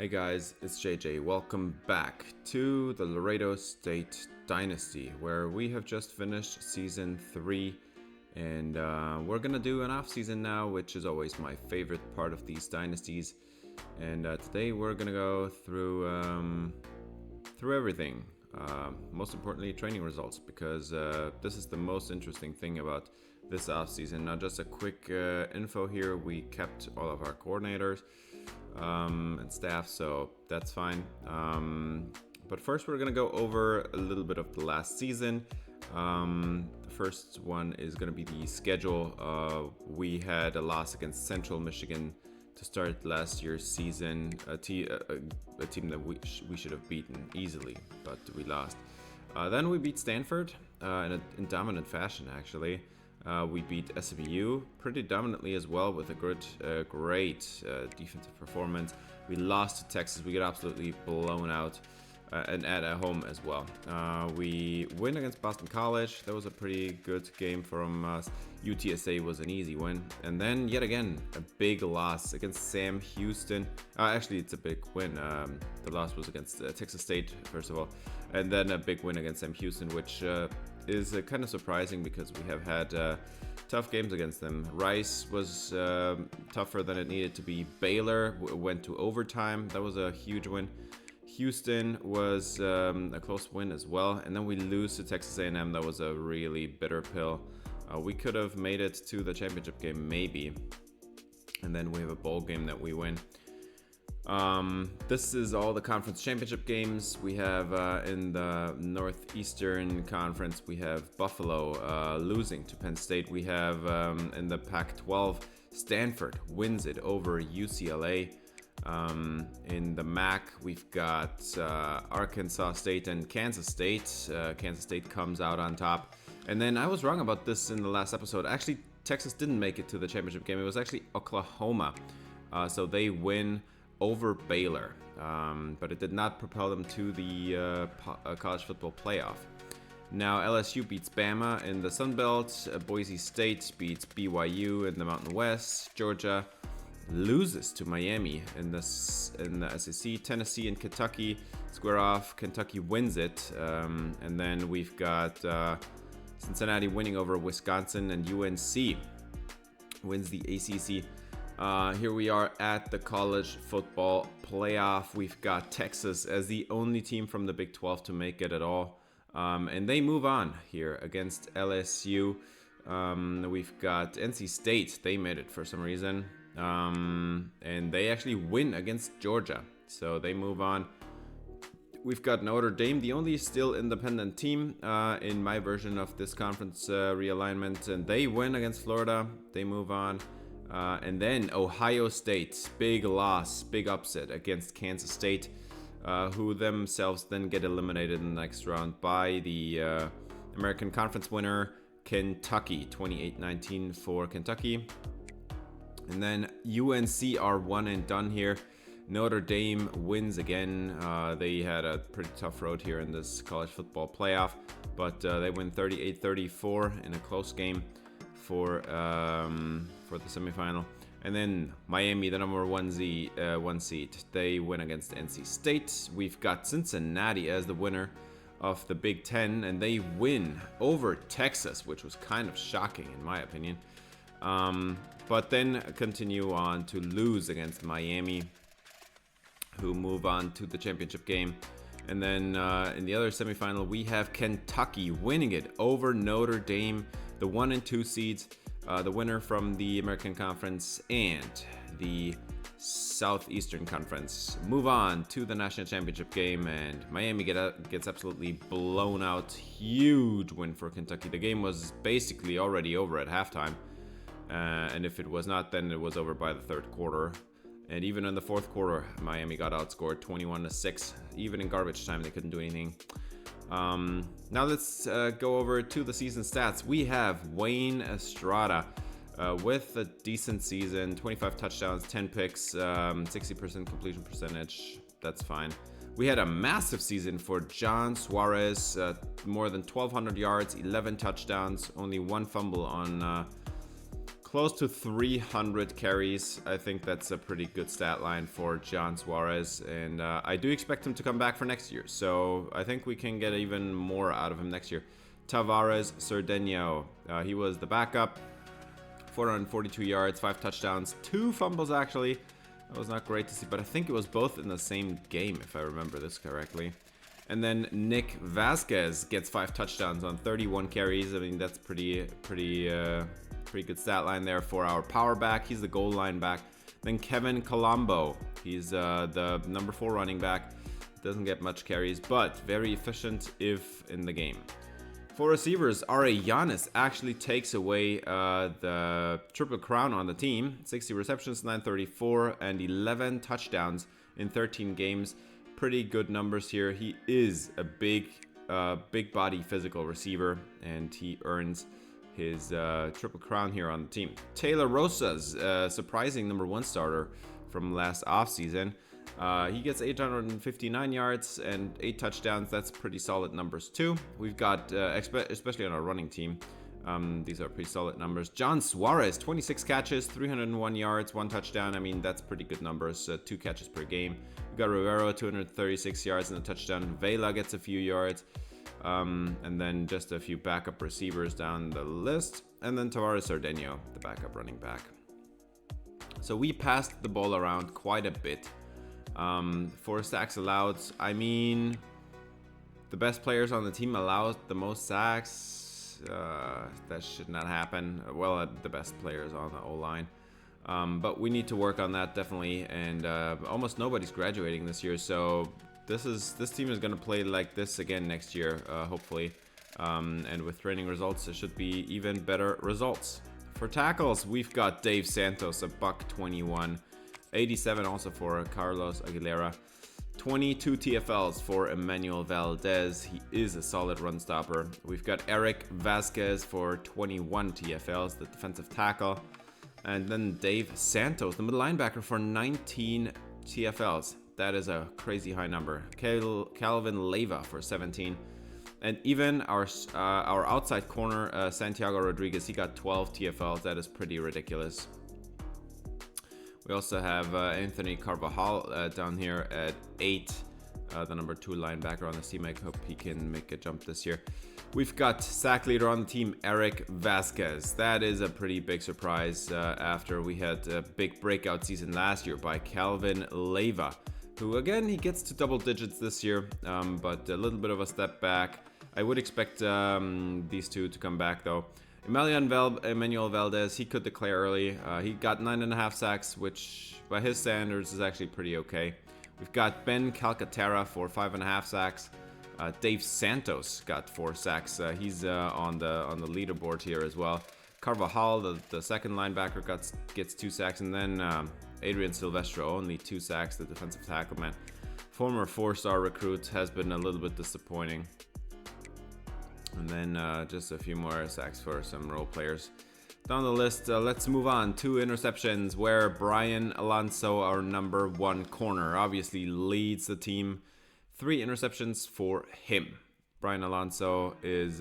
Hey guys, it's JJ. Welcome back to the Laredo State Dynasty, where we have just finished Season 3, and we're gonna do an off-season now, which is always my favorite part of these dynasties. And today we're gonna go through everything. Most importantly, training results, because this is the most interesting thing about this off-season. Now, just a quick info here: we kept all of our coordinators and staff, so that's fine. But first we're gonna go over a little bit of the last season. The first one is gonna be the schedule. We had a loss against Central Michigan to start last year's season, a team that we should have beaten easily, but we lost. Then we beat Stanford in dominant fashion, actually. We beat SMU pretty dominantly as well, with a great defensive performance. We lost to Texas. We got absolutely blown out, and at home as well. We win against Boston College. That was a pretty good game from us. UTSA was an easy win. And then, yet again, a big loss against Sam Houston. Actually, it's a big win. The loss was against Texas State, first of all. And then a big win against Sam Houston, which is kind of surprising because we have had tough games against them. Rice was tougher than it needed to be. Baylor went to overtime. That was a huge win. Houston was a close win as well. And then we lose to Texas A&M. That was a really bitter pill. We could have made it to the championship game, maybe. And then we have a bowl game that we win. This is all the conference championship games. We have in the Northeastern Conference, we have Buffalo losing to Penn State. We have in the Pac-12, Stanford wins it over UCLA. In the MAC, we've got Arkansas State and Kansas State. Kansas State comes out on top. And then I was wrong about this in the last episode. Actually, Texas didn't make it to the championship game. It was actually Oklahoma. So they win over Baylor, but it did not propel them to the college football playoff. Now, LSU beats Bama in the Sun Belt. Boise State beats BYU in the Mountain West. Georgia loses to Miami in the SEC. Tennessee and Kentucky square off. Kentucky wins it, and then we've got Cincinnati winning over Wisconsin, and UNC wins the ACC. Here we are at the college football playoff. We've got Texas as the only team from the Big 12 to make it at all, and they move on here against LSU. We've got NC State. They made it for some reason, and they actually win against Georgia, so they move on. We've got Notre Dame, the only still independent team in my version of this conference realignment, and they win against Florida. They move on. And then Ohio State, big loss, big upset against Kansas State, who themselves then get eliminated in the next round by the American Conference winner, Kentucky, 28-19 for Kentucky. And then UNC are one and done here. Notre Dame wins again. They had a pretty tough road here in this college football playoff, but they win 38-34 in a close game for the semifinal. And then Miami, the number one seed, they win against NC State. We've got Cincinnati as the winner of the Big Ten, and they win over Texas, which was kind of shocking in my opinion. But then continue on to lose against Miami, who move on to the championship game. And then in the other semifinal, we have Kentucky winning it over Notre Dame, the 1 and 2 seeds, the winner from the American Conference and the Southeastern Conference move on to the national championship game, and Miami gets absolutely blown out. Huge win for Kentucky. The game was basically already over at halftime, and if it was not, then it was over by the third quarter. And even in the fourth quarter, Miami got outscored 21-6. Even in garbage time, they couldn't do anything. Now let's go over to the season stats. We have Wayne Estrada with a decent season, 25 touchdowns, 10 picks, 60% completion percentage. That's fine. We had a massive season for John Suarez, more than 1,200 yards, 11 touchdowns, only one fumble on close to 300 carries. I think that's a pretty good stat line for John Suarez, and I do expect him to come back for next year, so I think we can get even more out of him next year. Tavares Cerdeno, he was the backup, 442 yards, 5 touchdowns, 2 fumbles actually. That was not great to see, but I think it was both in the same game, if I remember this correctly. And then Nick Vasquez gets 5 touchdowns on 31 carries. I mean, that's pretty good stat line there for our power back. He's the goal line back. Then Kevin Colombo, he's the number 4 running back. Doesn't get much carries, but very efficient if in the game. For receivers, R.A. Giannis actually takes away the triple crown on the team. 60 receptions, 934, and 11 touchdowns in 13 games. Pretty good numbers here. He is a big body physical receiver, and he earns his triple crown here on the team. Taylor Rosas, surprising number 1 starter from last offseason. He gets 859 yards and 8 touchdowns. That's pretty solid numbers too. We've got, especially on our running team, these are pretty solid numbers. John Suarez, 26 catches, 301 yards, 1 touchdown. I mean, that's pretty good numbers, 2 catches per game. We've got Rivero, 236 yards and a touchdown. Vela gets a few yards. And then just a few backup receivers down the list. And then Tavares Cerdeno, the backup running back. So we passed the ball around quite a bit. 4 sacks allowed. I mean, the best players on the team allowed the most sacks. That should not happen. Well, the best players on the O-line. But we need to work on that definitely. And almost nobody's graduating this year, so this team is going to play like this again next year, hopefully. And with training results, there should be even better results. For tackles, we've got Dave Santos, a $121. 87 also for Carlos Aguilera. 22 TFLs for Emmanuel Valdez. He is a solid run stopper. We've got Eric Vasquez for 21 TFLs, the defensive tackle. And then Dave Santos, the middle linebacker, for 19 TFLs. That is a crazy high number. Calvin Leyva for 17. And even our outside corner, Santiago Rodriguez, he got 12 TFLs. That is pretty ridiculous. We also have Anthony Carvajal down here at 8, the number 2 linebacker on the team. I hope he can make a jump this year. We've got sack leader on the team, Eric Vasquez. That is a pretty big surprise after we had a big breakout season last year by Calvin Leyva, who again, he gets to double digits this year, but a little bit of a step back. I would expect these two to come back though. Emmanuel Valdez, he could declare early. He got 9.5 sacks, which by his standards is actually pretty okay. We've got Ben Calcaterra for 5.5 sacks. Dave Santos got 4 sacks. He's on the leaderboard here as well. Carvajal, the second linebacker, gets 2 sacks, and then Adrian Silvestro, only 2 sacks, the defensive tackle man. Former 4-star recruit, has been a little bit disappointing. And then just a few more sacks for some role players. Down the list, let's move on. 2 interceptions where Brian Alonso, our number 1 corner, obviously leads the team. 3 interceptions for him. Brian Alonso is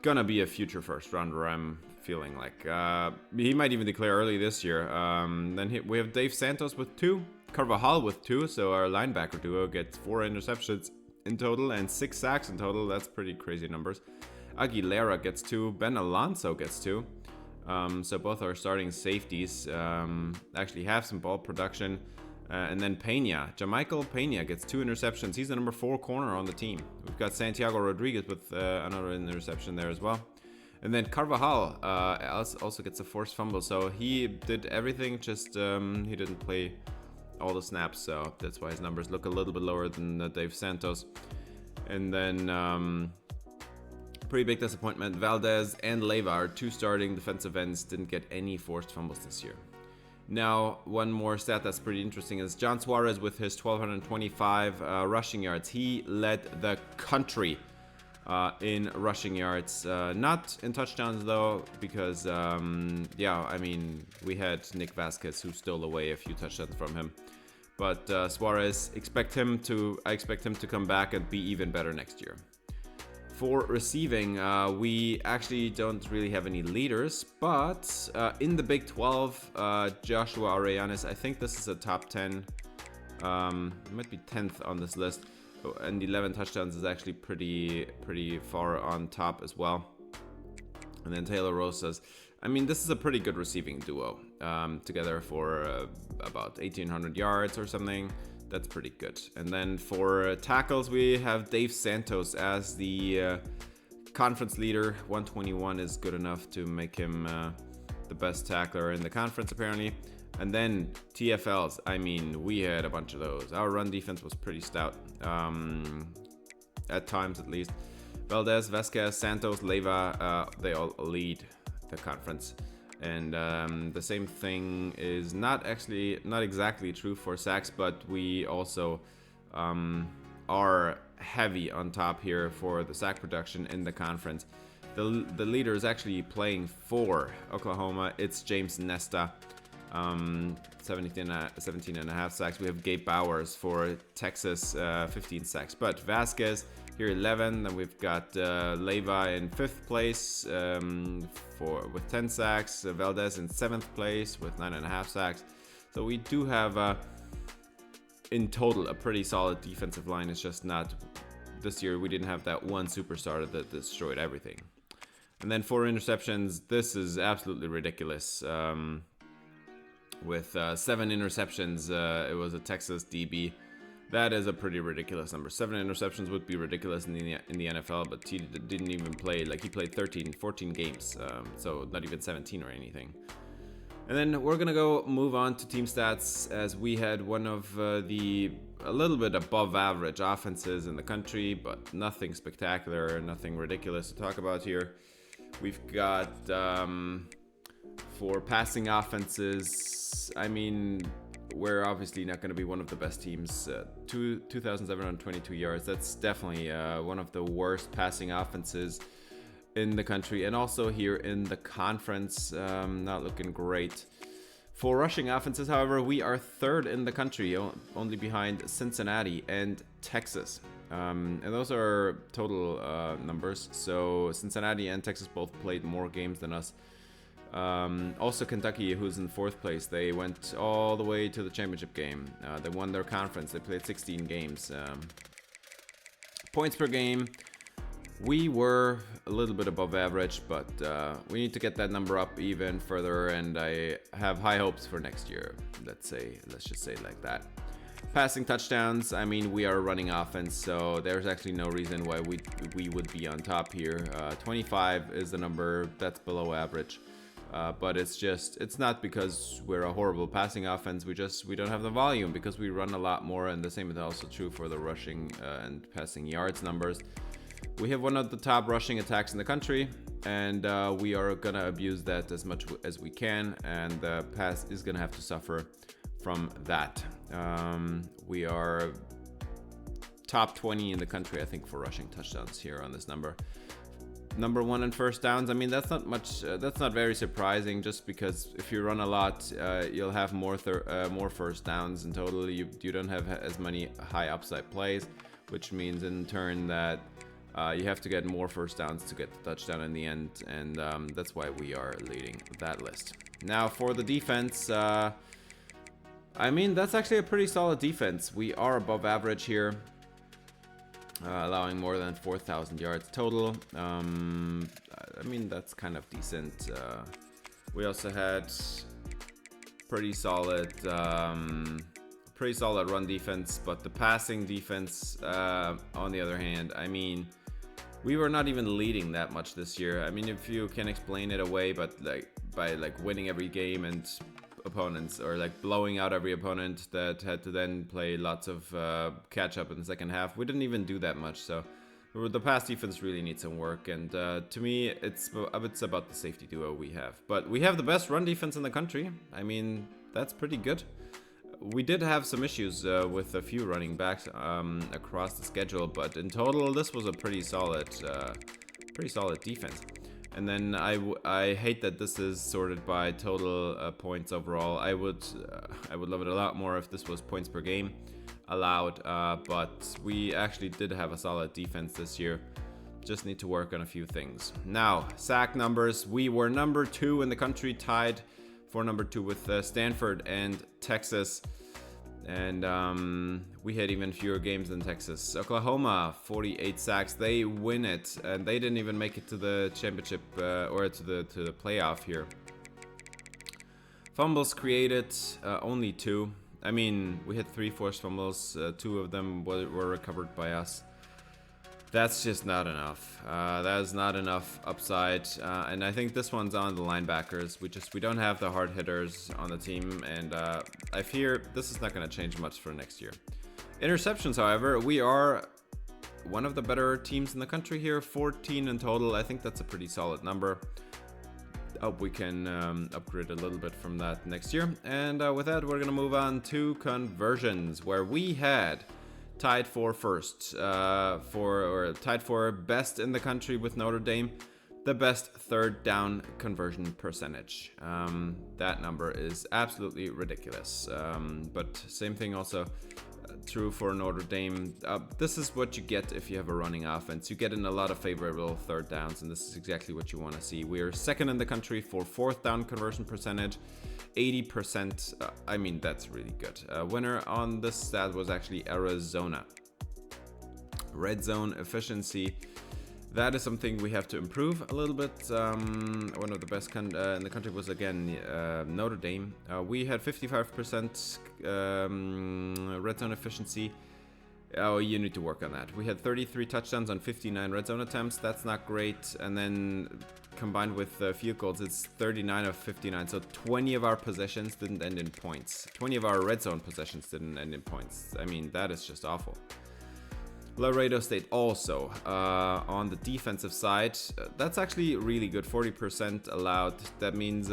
gonna be a future first rounder, I'm feeling like. He might even declare early this year. Then we have Dave Santos with 2. Carvajal with 2, so our linebacker duo gets 4 interceptions in total and 6 sacks in total. That's pretty crazy numbers. Aguilera gets 2. Ben Alonso gets 2. So both our starting safeties actually have some ball production. And then Pena, Jamichael Pena, gets 2 interceptions. He's the number 4 corner on the team. We've got Santiago Rodriguez with another interception there as well. And then Carvajal also gets a forced fumble. So he did everything, just he didn't play all the snaps, so that's why his numbers look a little bit lower than Dave Santos. And then pretty big disappointment, Valdez and Leyva, our 2 starting defensive ends, didn't get any forced fumbles this year. Now, one more stat that's pretty interesting is John Suarez with his 1,225 rushing yards. He led the country in rushing yards, not in touchdowns though, because yeah, I mean, we had Nick Vasquez who stole away a few touchdowns from him. But Suarez, I expect him to come back and be even better next year. For receiving, we actually don't really have any leaders, but in the Big 12, Joshua Arellanes, I think this is a top 10, it might be 10th on this list, and 11 touchdowns is actually pretty far on top as well. And then Taylor Rosas, I mean, this is a pretty good receiving duo, together for about 1,800 yards or something. That's pretty good. And then for tackles, we have Dave Santos as the conference leader. 121 is good enough to make him the best tackler in the conference, apparently. And then TFLs, I mean, we had a bunch of those. Our run defense was pretty stout, at times at least. Valdez, Vasquez, Santos, Leyva, they all lead the conference. And the same thing is not exactly true for sacks, but we also are heavy on top here for the sack production in the conference. The leader is actually playing for Oklahoma. It's James Nesta, 17 and a half sacks. We have Gabe Bowers for Texas, 15 sacks. But Vasquez here 11, then we've got Leyva in 5th place with 10 sacks, Valdez in 7th place with 9.5 sacks. So we do have in total a pretty solid defensive line. It's just not this year. We didn't have that one superstar that destroyed everything. And then for interceptions, this is absolutely ridiculous. With 7 interceptions, it was a Texas DB. That is a pretty ridiculous number. 7 interceptions would be ridiculous in the NFL, but he didn't even play. Like, he played 14 games, so not even 17 or anything. And then we're gonna move on to team stats, as we had one of a little bit above average offenses in the country, but nothing spectacular, nothing ridiculous to talk about here. We've got for passing offenses, I mean, we're obviously not going to be one of the best teams. 2,722 yards. That's definitely one of the worst passing offenses in the country, and also here in the conference. Not looking great. For rushing offenses, however, we are 3rd in the country, only behind Cincinnati and Texas. And those are total numbers. So Cincinnati and Texas both played more games than us. Also Kentucky, who's in 4th place, they went all the way to the championship game. They won their conference. They played 16 games. Points per game, we were a little bit above average, but we need to get that number up even further, and I have high hopes for next year. Let's just say it like that. Passing touchdowns, I mean, we are a running offense, so there's actually no reason why we would be on top here. 25 is the number that's below average. But it's not because we're a horrible passing offense. We don't have the volume because we run a lot more, and the same is also true for the rushing and passing yards numbers. We have one of the top rushing attacks in the country, and we are gonna abuse that as much as we can, and the pass is gonna have to suffer from that. We are top 20 in the country, I think, for rushing touchdowns here on this number. Number 1 in first downs. I mean, that's not much. That's not very surprising, just because if you run a lot, you'll have more first downs in total. You don't have as many high upside plays, which means in turn that you have to get more first downs to get the touchdown in the end, and that's why we are leading that list. Now for the defense, I mean, that's actually a pretty solid defense. We are above average here. Allowing more than 4,000 yards total. I mean, that's kind of decent. We also had pretty solid run defense, but the passing defense, on the other hand, I mean, we were not even leading that much this year. I mean, if you can explain it away, but by winning every game and opponents, or blowing out every opponent that had to then play lots of catch up in the second half. We didn't even do that much, so the pass defense really needs some work, and to me it's about the safety duo we have. But we have the best run defense in the country. I mean, that's pretty good. We did have some issues with a few running backs across the schedule, but in total this was a pretty solid defense. And then I hate that this is sorted by total points overall. I would love it a lot more if this was points per game allowed, but we actually did have a solid defense this year. Just need to work on a few things. Now, sack numbers. We were number 2 in the country, tied for number 2 with Stanford and Texas. And we had even fewer games than Texas. Oklahoma, 48 sacks. They win it, and they didn't even make it to the championship or to the playoff here. Fumbles created, only 2. I mean, we had 3 forced fumbles. 2 of them were recovered by us. That's just not enough. That is not enough upside, and I think this one's on the linebackers. We don't have the hard hitters on the team, and I fear this is not going to change much for next year. Interceptions, however, we are one of the better teams in the country here. 14 in total. I think that's a pretty solid number. Hope we can upgrade a little bit from that next year. And with that, we're going to move on to conversions, where we had tied for first, tied for best in the country with Notre Dame, the best third down conversion percentage. That number is absolutely ridiculous. But same thing also true for Notre Dame. This is what you get if you have a running offense. You get in a lot of favorable third downs, and this is exactly what you want to see. We are second in the country for fourth down conversion percentage. 80%, I mean, that's really good. Winner on this stat was actually Arizona. Red zone efficiency, that is something we have to improve a little bit. One of the best in the country was, again, Notre Dame. We had 55% red zone efficiency. Oh, you need to work on that. We had 33 touchdowns on 59 red zone attempts. That's not great. And then combined with field goals, it's 39 of 59. So 20 of our possessions didn't end in points. 20 of our red zone possessions didn't end in points. I mean, that is just awful. Laredo State also on the defensive side. That's actually really good. 40% allowed. That means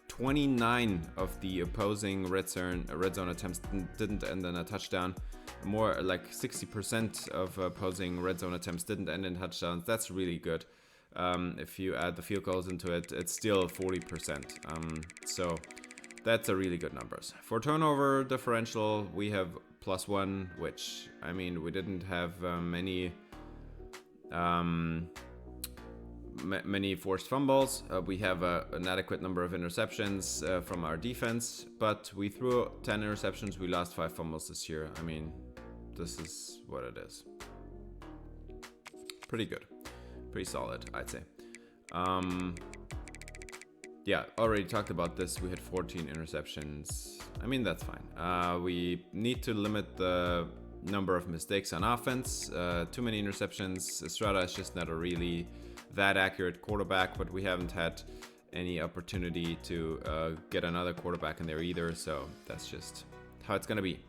29 of the opposing red zone attempts didn't end in a touchdown. More like 60% of opposing red zone attempts didn't end in touchdowns. That's really good. If you add the field goals into it, it's still 40%. So that's a really good numbers. For turnover differential, we have +1, which, I mean, we didn't have many forced fumbles. We have an adequate number of interceptions from our defense, but we threw 10 interceptions. We lost 5 fumbles this year. I mean, this is what it is. Pretty good. Pretty solid, I'd say. Yeah, already talked about this. We had 14 interceptions. I mean, that's fine. We need to limit the number of mistakes on offense. Too many interceptions. Estrada is just not a really that accurate quarterback, but we haven't had any opportunity to get another quarterback in there either, so that's just how it's gonna be.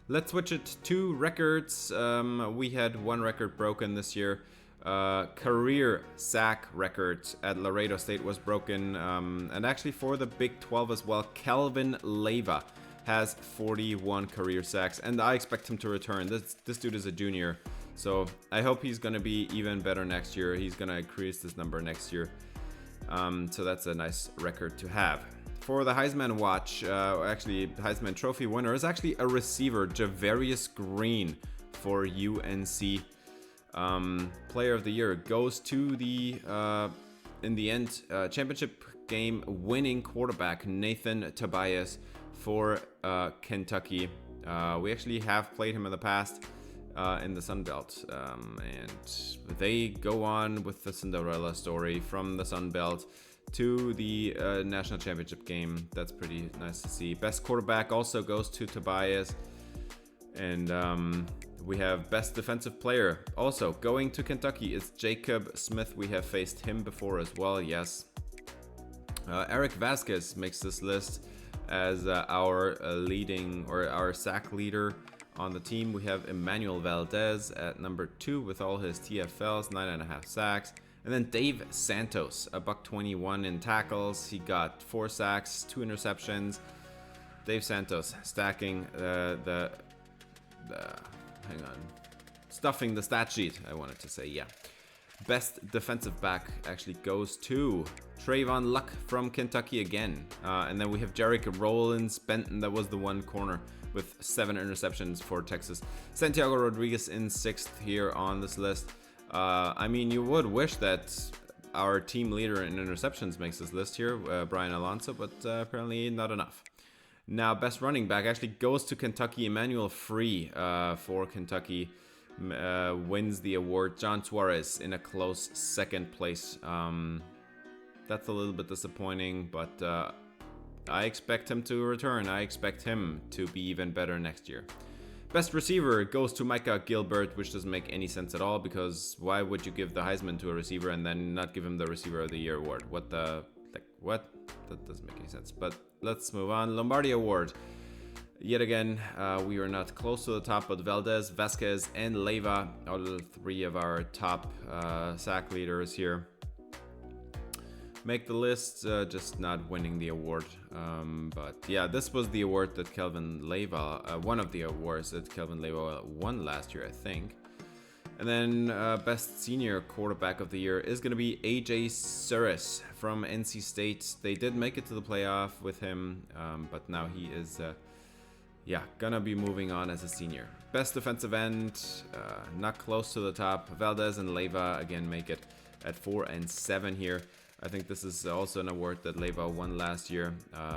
Let's switch it to records. We had one record broken this year. Career sack record at Laredo State was broken, and actually for the Big 12 as well. Kelvin Leyva has 41 career sacks, and I expect him to return. This dude is a junior, so I hope he's gonna be even better next year. He's gonna increase this number next year, so that's a nice record to have. For the Heisman watch, actually Heisman Trophy winner is actually a receiver, Javarius Green for UNC. Player of the year goes to the in the end championship game winning quarterback Nathan Tobias for Kentucky. We actually have played him in the past in the Sun Belt, and they go on with the Cinderella story from the Sun Belt to the national championship game. That's pretty nice to see. Best quarterback also goes to Tobias, and we have best defensive player also going to Kentucky. It's Jacob Smith. We have faced him before as well, yes. Eric Vasquez makes this list as our leading, or our sack leader on the team. We have Emmanuel Valdez at number 2 with all his TFLs, 9.5 sacks. And then Dave Santos, a $121 in tackles. He got 4 sacks, 2 interceptions. Dave Santos stacking hang on, stuffing the stat sheet, I wanted to say, yeah. Best defensive back actually goes to Trayvon Luck from Kentucky again. And then we have Jarek Rollins Benton, that was the one corner, with 7 interceptions for Texas. Santiago Rodriguez in 6th here on this list. I mean, you would wish that our team leader in interceptions makes this list here, Brian Alonso, but apparently not enough. Now, best running back actually goes to Kentucky. Emmanuel Free for Kentucky wins the award. John Suarez in a close second place. That's a little bit disappointing, but I expect him to return. I expect him to be even better next year. Best receiver goes to Micah Gilbert, which doesn't make any sense at all, because why would you give the Heisman to a receiver and then not give him the Receiver of the Year award? What? That doesn't make any sense. But let's move on. Lombardi Award. Yet again, we are not close to the top, but Valdez, Vasquez, and Leiva are the three of our top sack leaders here. Make the list, just not winning the award. But yeah, this was the award that Kelvin Leiva, one of the awards that Kelvin Leiva won last year, I think. And then best senior quarterback of the year is going to be AJ Surris from NC State. They did make it to the playoff with him, but now he is, gonna be moving on as a senior. Best defensive end, not close to the top. Valdez and Leiva again make it at 4 and 7 here. I think this is also an award that Leiva won last year,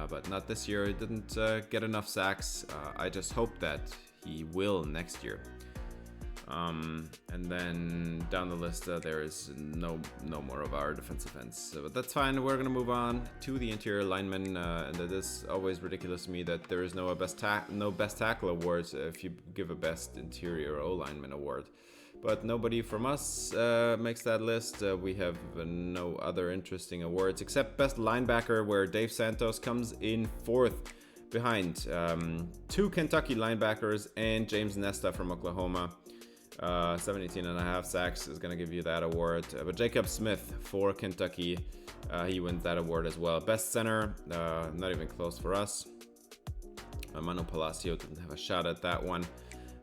but not this year. He didn't get enough sacks. I just hope that he will next year. And then down the list, there is no more of our defensive ends. So, but that's fine. We're going to move on to the interior linemen. And it is always ridiculous to me that there is no best tackle awards if you give a best interior O-lineman award. But nobody from us makes that list. We have no other interesting awards except best linebacker, where Dave Santos comes in 4th behind 2 Kentucky linebackers and James Nesta from Oklahoma. 17.5 sacks is going to give you that award. But Jacob Smith for Kentucky, he wins that award as well. Best center, not even close for us. Manu Palacio didn't have a shot at that one.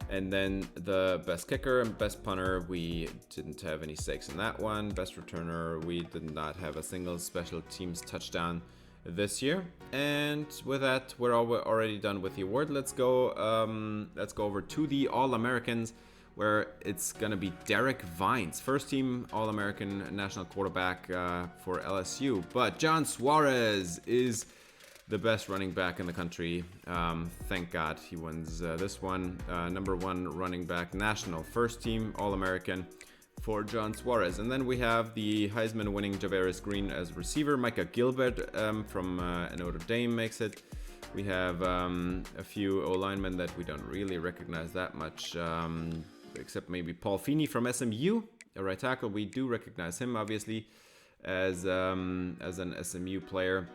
And then the best kicker and best punter, we didn't have any stakes in that one. Best returner, we did not have a single special teams touchdown this year. And with that, we're already done with the award. Let's go over to the All-Americans, where it's gonna be Derek Vines, first team All-American national quarterback for LSU. But John Suarez is the best running back in the country. Thank God he wins this one. Number 1 running back national, first team All-American for John Suarez. And then we have the Heisman winning Javaris Green as receiver. Micah Gilbert from Notre Dame makes it. We have a few O-linemen that we don't really recognize that much, except maybe Paul Feeney from SMU, a right tackle. We do recognize him, obviously, as an SMU player.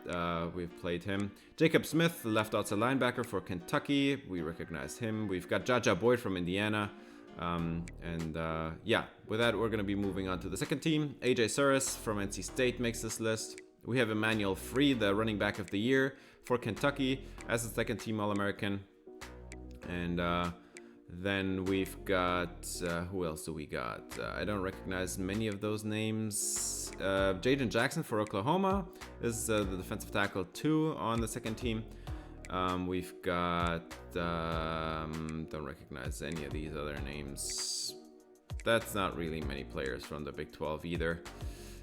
We've played him. Jacob Smith, left outside linebacker for Kentucky. We recognize him. We've got Jaja Boyd from Indiana. With that, we're going to be moving on to the second team. AJ Surris from NC State makes this list. We have Emmanuel Free, the running back of the year for Kentucky, as a second team All-American. And then we've got, who else do we got? I don't recognize many of those names. Jaden Jackson for Oklahoma is the defensive tackle 2 on the second team. We've got, don't recognize any of these other names. That's not really many players from the Big 12 either.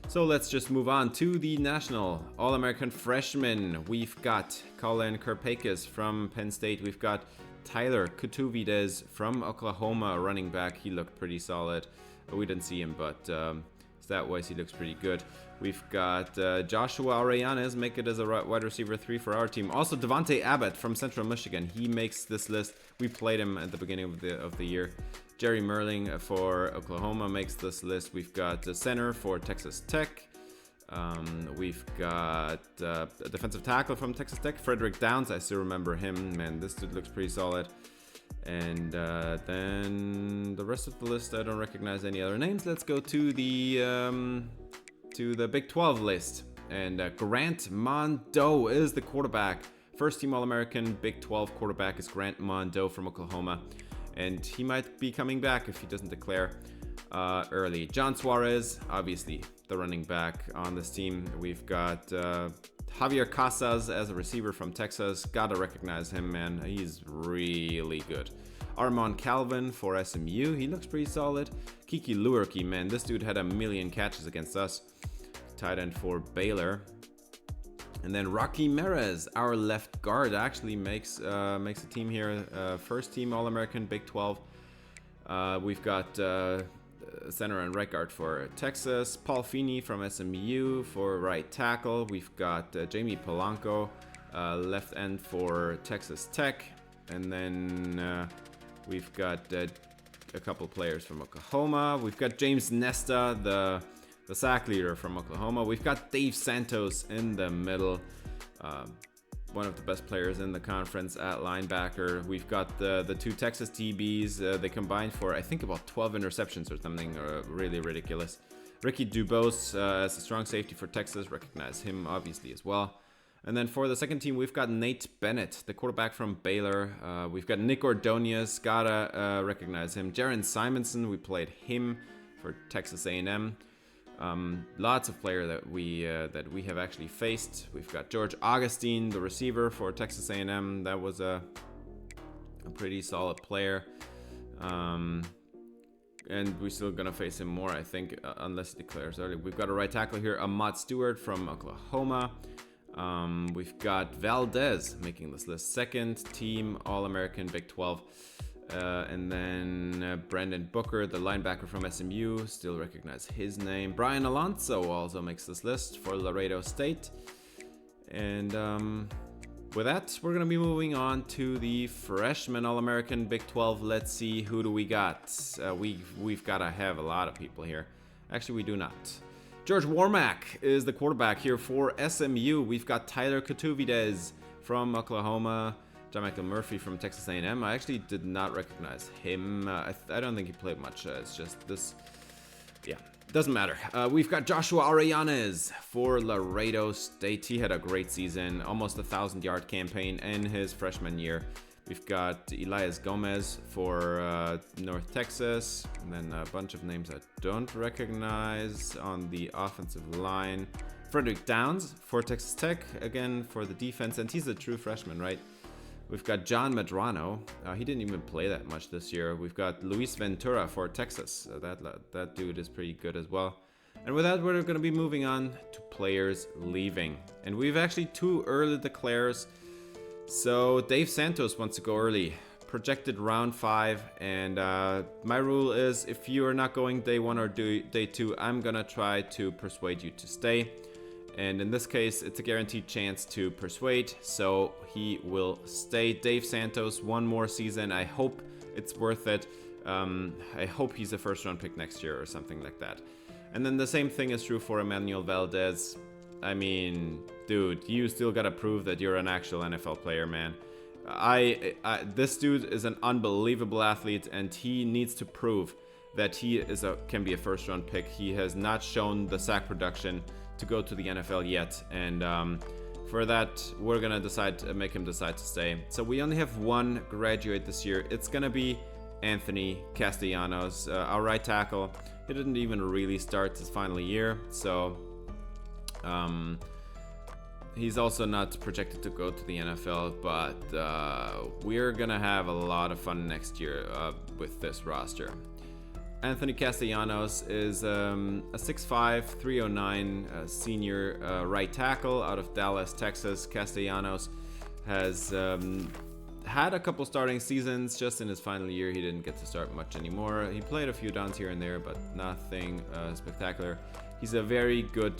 So let's just move on to the national All-American freshman. We've got Colin Karpakis from Penn State. We've got Tyler Kutuvides from Oklahoma, running back. He looked pretty solid. We didn't see him, but stat-wise, he looks pretty good. We've got Joshua Arellanes make it as a wide receiver 3 for our team. Also, Devontae Abbott from Central Michigan. He makes this list. We played him at the beginning of the year. Jerry Merling for Oklahoma makes this list. We've got the center for Texas Tech. We've got a defensive tackle from Texas Tech, Frederick Downs. I still remember him. Man, this dude looks pretty solid. And then the rest of the list, I don't recognize any other names. Let's go to the Big 12 list. And Grant Mondeau is the quarterback. First team All-American Big 12 quarterback is Grant Mondeau from Oklahoma. And he might be coming back if he doesn't declare early. John Suarez, obviously the running back on this team. We've got Javier Casas as a receiver from Texas. Gotta recognize him, man. He's really good. Armand Calvin for SMU, he looks pretty solid. Kiki Luerke, man, this dude had a million catches against us. Tight end for Baylor. And then Rocky Merez, our left guard, actually makes a team here. First team All-American, Big 12. We've got center and right guard for Texas. Paul Feeney from SMU for right tackle. We've got Jamie Polanco, left end for Texas Tech. And then we've got a couple players from Oklahoma. We've got James Nesta, the sack leader from Oklahoma. We've got Dave Santos in the middle, one of the best players in the conference at linebacker. We've got the two Texas DBs. They combined for, I think, about 12 interceptions or something really ridiculous. Ricky Dubose as a strong safety for Texas. Recognize him, obviously, as well. And then for the second team, we've got Nate Bennett, the quarterback from Baylor. We've got Nick Ordonez, gotta recognize him. Jaron Simonson, we played him for Texas A&M. Lots of players that we have actually faced. We've got George Augustine, the receiver for Texas A&M. That was a pretty solid player. And we're still gonna face him more, I think, unless he declares early. We've got a right tackle here, Ahmad Stewart from Oklahoma. We've got Valdez making this list, second team All-American Big 12. And then Brandon Booker, the linebacker from SMU, still recognize his name. Brian Alonso also makes this list for Laredo State. And with that, we're going to be moving on to the freshman All-American Big 12. Let's see, who do we got? We've got to have a lot of people here. Actually, we do not. George Warmack is the quarterback here for SMU. We've got Tyler Katuvides from Oklahoma. John Michael Murphy from Texas A&M. I actually did not recognize him. I don't think he played much. It's just this. Yeah, doesn't matter. We've got Joshua Arellanes for Laredo State. He had a great season, almost 1,000-yard campaign in his freshman year. We've got Elias Gomez for North Texas. And then a bunch of names I don't recognize on the offensive line. Frederick Downs for Texas Tech, again for the defense. And he's a true freshman, right? We've got John Medrano. He didn't even play that much this year. We've got Luis Ventura for Texas. That dude is pretty good as well. And with that, we're going to be moving on to players leaving. And we've actually two early declares. So Dave Santos wants to go early. Projected round 5. And my rule is if you are not going day 1 or day 2, I'm going to try to persuade you to stay. And in this case, it's a guaranteed chance to persuade, so he will stay. Dave Santos, one more season. I hope it's worth it. I hope he's a first-round pick next year or something like that. And then the same thing is true for Emmanuel Valdez. I mean, dude, you still gotta prove that you're an actual NFL player, man. This dude is an unbelievable athlete, and he needs to prove that he can be a first-round pick. He has not shown the sack production to go to the NFL yet, and for that we're gonna make him decide to stay. So we only have one graduate this year. It's gonna be Anthony Castellanos, our right tackle. He didn't even really start his final year, so he's also not projected to go to the NFL, but we're gonna have a lot of fun next year with this roster. Anthony Castellanos is a 6'5", 309 senior right tackle out of Dallas, Texas. Castellanos has had a couple starting seasons. Just in his final year, he didn't get to start much anymore. He played a few downs here and there, but nothing spectacular. He's a very good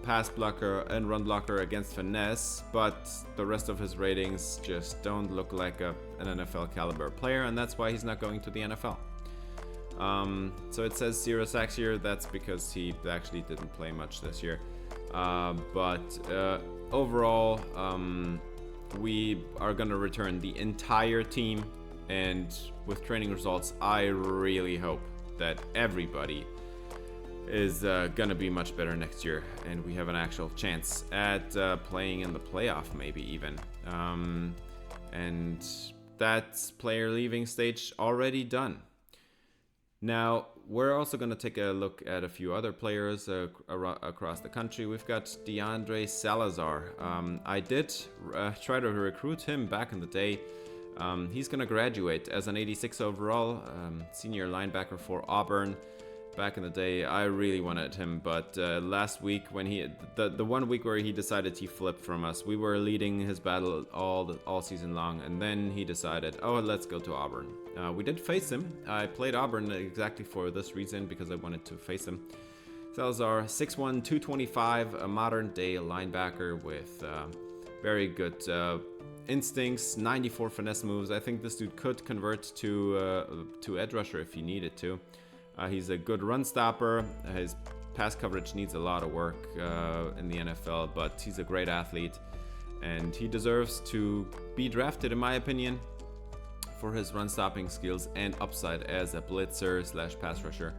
pass blocker and run blocker against finesse, but the rest of his ratings just don't look like an NFL caliber player, and that's why he's not going to the NFL. So it says 0 sacks here. That's because he actually didn't play much this year. But overall, we are going to return the entire team. And with training results, I really hope that everybody is going to be much better next year. And we have an actual chance at playing in the playoff, maybe even. And that's player leaving stage already done. Now, we're also going to take a look at a few other players across the country. We've got DeAndre Salazar. I did try to recruit him back in the day. He's going to graduate as an 86 overall, senior linebacker for Auburn. Back in the day, I really wanted him, but last week when the 1 week where he decided he flipped from us, we were leading his battle all season long, and then he decided, oh, let's go to Auburn. We did face him. I played Auburn exactly for this reason, because I wanted to face him. Salazar, 6'1", 225, a modern day linebacker with very good instincts, 94 finesse moves. I think this dude could convert to edge rusher if he needed to. He's a good run stopper. His pass coverage needs a lot of work in the NFL, but he's a great athlete, and he deserves to be drafted, in my opinion, for his run stopping skills and upside as a blitzer / pass rusher.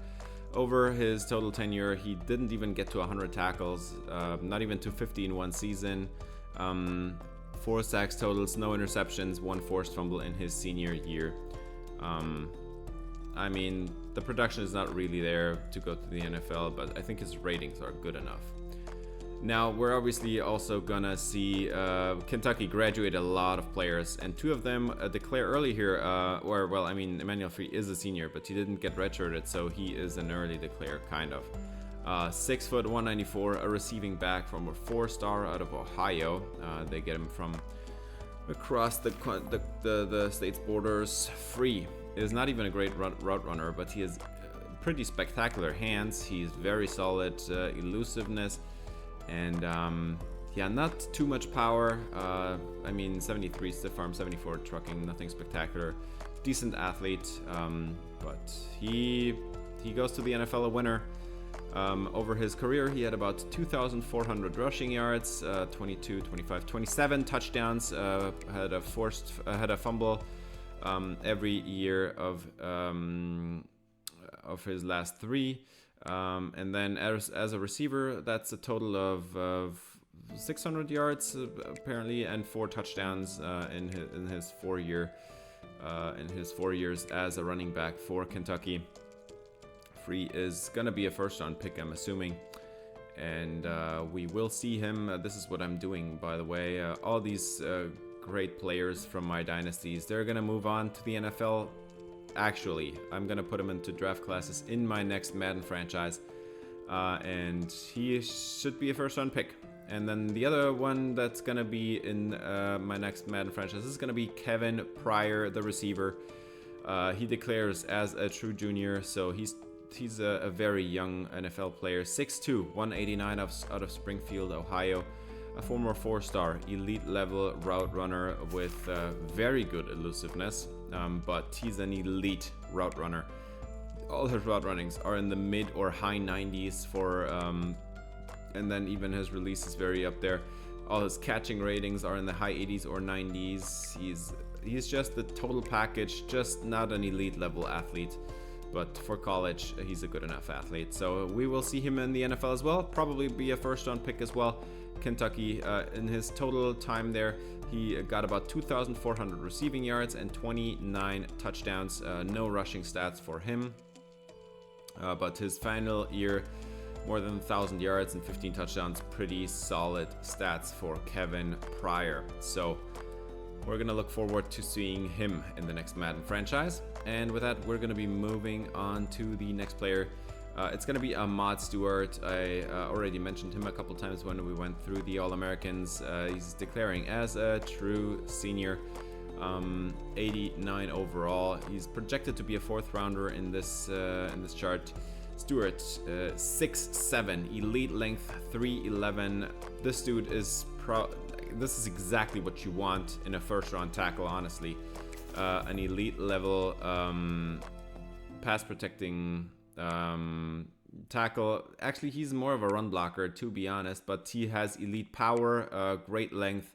Over his total tenure, he didn't even get to 100 tackles, not even to 50 in one season. 4 sacks totals, no interceptions, 1 forced fumble in his senior year. I mean, the production is not really there to go to the NFL, but I think his ratings are good enough. Now, we're obviously also gonna see Kentucky graduate a lot of players, and 2 of them declare early here, Emmanuel Free is a senior, but he didn't get redshirted, so he is an early declare, kind of. 6 foot 194, a receiving back from a 4-star out of Ohio. They get him from across the state's borders. Free is not even a great route runner, but he has pretty spectacular hands. He's very solid, elusiveness, and not too much power. 73 stiff arm, 74 trucking, nothing spectacular. Decent athlete, but he goes to the NFL a winner. Over his career, he had about 2,400 rushing yards, 22, 25, 27 touchdowns, had a fumble every year of his last 3, and then as a receiver, that's a total of 600 yards apparently, and 4 touchdowns in his 4 years as a running back for Kentucky. Free is gonna be a first-round pick, I'm assuming, and we will see him. This is what I'm doing, by the way. All these great players from my dynasties, they're gonna move on to the NFL. Actually, I'm gonna put him into draft classes in my next Madden franchise, and he should be a first-round pick. And then the other one that's gonna be in my next Madden franchise is gonna be Kevin Pryor, the receiver. He declares as a true junior, so he's a very young NFL player. 6'2", 189 out of Springfield, Ohio. A former 4-star elite level route runner with very good elusiveness, but he's an elite route runner. All his route runnings are in the mid or high 90s and then even his release is very up there. All his catching ratings are in the high 80s or 90s. He's just the total package, just not an elite level athlete. But for college, he's a good enough athlete. So we will see him in the NFL as well. Probably be a first-round pick as well. Kentucky, in his total time there, he got about 2,400 receiving yards and 29 touchdowns. No rushing stats for him. But his final year, more than 1,000 yards and 15 touchdowns. Pretty solid stats for Kevin Pryor. So we're going to look forward to seeing him in the next Madden franchise. And with that, we're going to be moving on to the next player. It's going to be Ahmad Stewart. I already mentioned him a couple times when we went through the All-Americans. He's declaring as a true senior, 89 overall. He's projected to be a 4th rounder in this chart. Stewart, 6'7", elite length, 3'11". This dude is this is exactly what you want in a first-round tackle, honestly. An elite level pass protecting tackle. Actually, he's more of a run blocker, to be honest, but he has elite power, great length,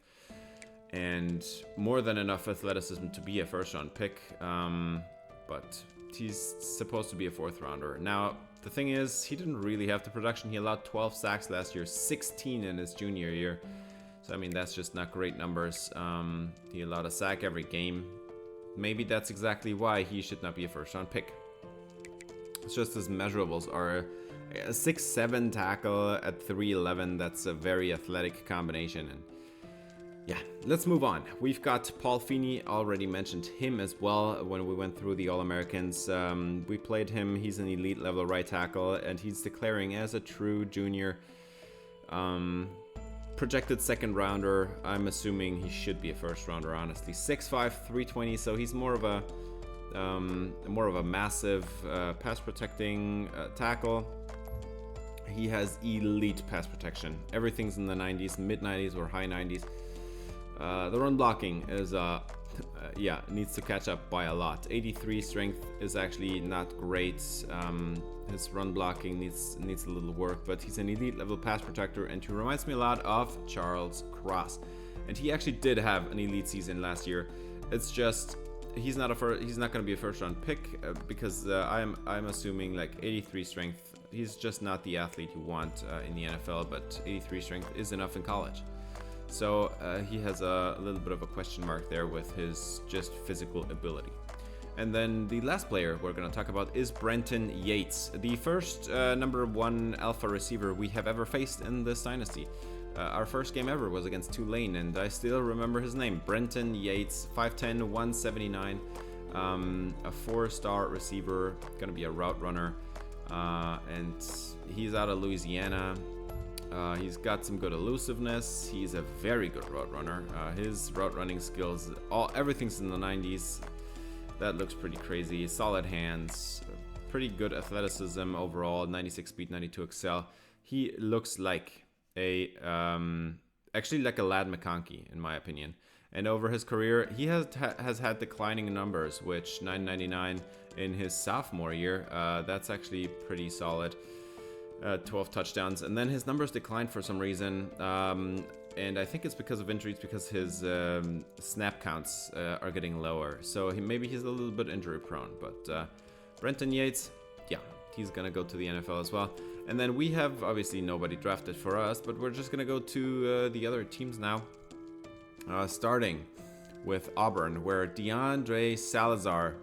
and more than enough athleticism to be a first-round pick. But he's supposed to be a 4th rounder. Now, the thing is, he didn't really have the production. He allowed 12 sacks last year, 16 in his junior year. So, I mean, that's just not great numbers. He allowed a sack every game. Maybe that's exactly why he should not be a first-round pick. It's just his measurables are a 6'7" tackle at 3'11". That's a very athletic combination. And Yeah, let's move on. We've got Paul Feeney, already mentioned him as well when we went through the All-Americans. We played him, he's an elite level right tackle, and he's declaring as a true junior. Projected second rounder. I'm assuming he should be a first rounder, honestly. 6'5", 320, so he's more of a massive pass protecting tackle. He has elite pass protection. Everything's in the 90s, mid 90s or high 90s. The run blocking is needs to catch up by a lot. 83 strength is actually not great. His run blocking needs a little work, but he's an elite level pass protector, and he reminds me a lot of Charles Cross. And he actually did have an elite season last year. It's just he's not going to be a first round pick because I'm assuming like 83 strength. He's just not the athlete you want in the NFL, but 83 strength is enough in college. So he has a little bit of a question mark there with his just physical ability. And then the last player we're going to talk about is Brenton Yates, the first number 1 alpha receiver we have ever faced in this dynasty. Our first game ever was against Tulane, and I still remember his name, Brenton Yates, 5'10", 179, a 4-star receiver, going to be a route runner, and he's out of Louisiana. He's got some good elusiveness. He's a very good route runner. His route running skills, everything's in the 90s. That looks pretty crazy. Solid hands, pretty good athleticism overall. 96 speed, 92 excel. He looks like actually like a Ladd McConkey in my opinion. And over his career, he has had declining numbers, which 999 in his sophomore year. That's actually pretty solid. 12 touchdowns, and then his numbers declined for some reason, and I think it's because of injuries, because his snap counts are getting lower, so maybe he's a little bit injury prone. But Brenton Yates, yeah, he's gonna go to the NFL as well. And then we have obviously nobody drafted for us, but we're just gonna go to the other teams now, starting with Auburn, where DeAndre Salazar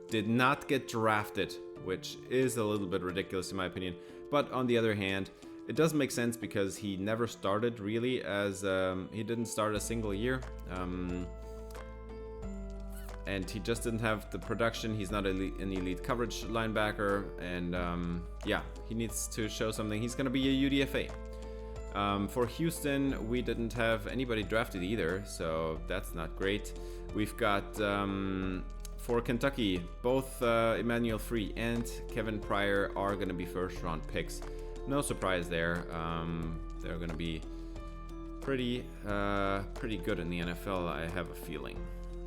did not get drafted, which is a little bit ridiculous in my opinion. But on the other hand, it does make sense because he never started really, as he didn't start a single year. And he just didn't have the production. He's not an elite coverage linebacker. And yeah, he needs to show something. He's going to be a UDFA. For Houston, we didn't have anybody drafted either, so that's not great. We've got... for Kentucky, both Emmanuel Free and Kevin Pryor are going to be first-round picks. No surprise there. They're going to be pretty good in the NFL, I have a feeling.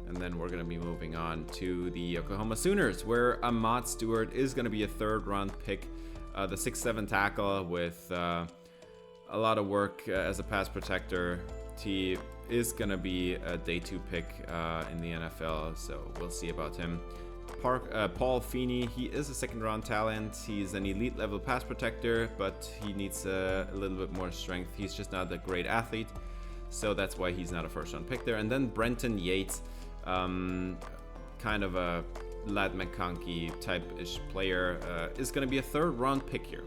And then we're going to be moving on to the Oklahoma Sooners, where Ahmad Stewart is going to be a third-round pick, the 6'7" tackle with a lot of work as a pass protector. He is going to be a day 2 pick in the NFL, so we'll see about him. Paul Feeney, he is a second-round talent. He's an elite level pass protector, but he needs a little bit more strength. He's just not a great athlete, so that's why he's not a first-round pick there. And then Brenton Yates, kind of a Ladd McConkey type-ish player, is going to be a third-round pick here.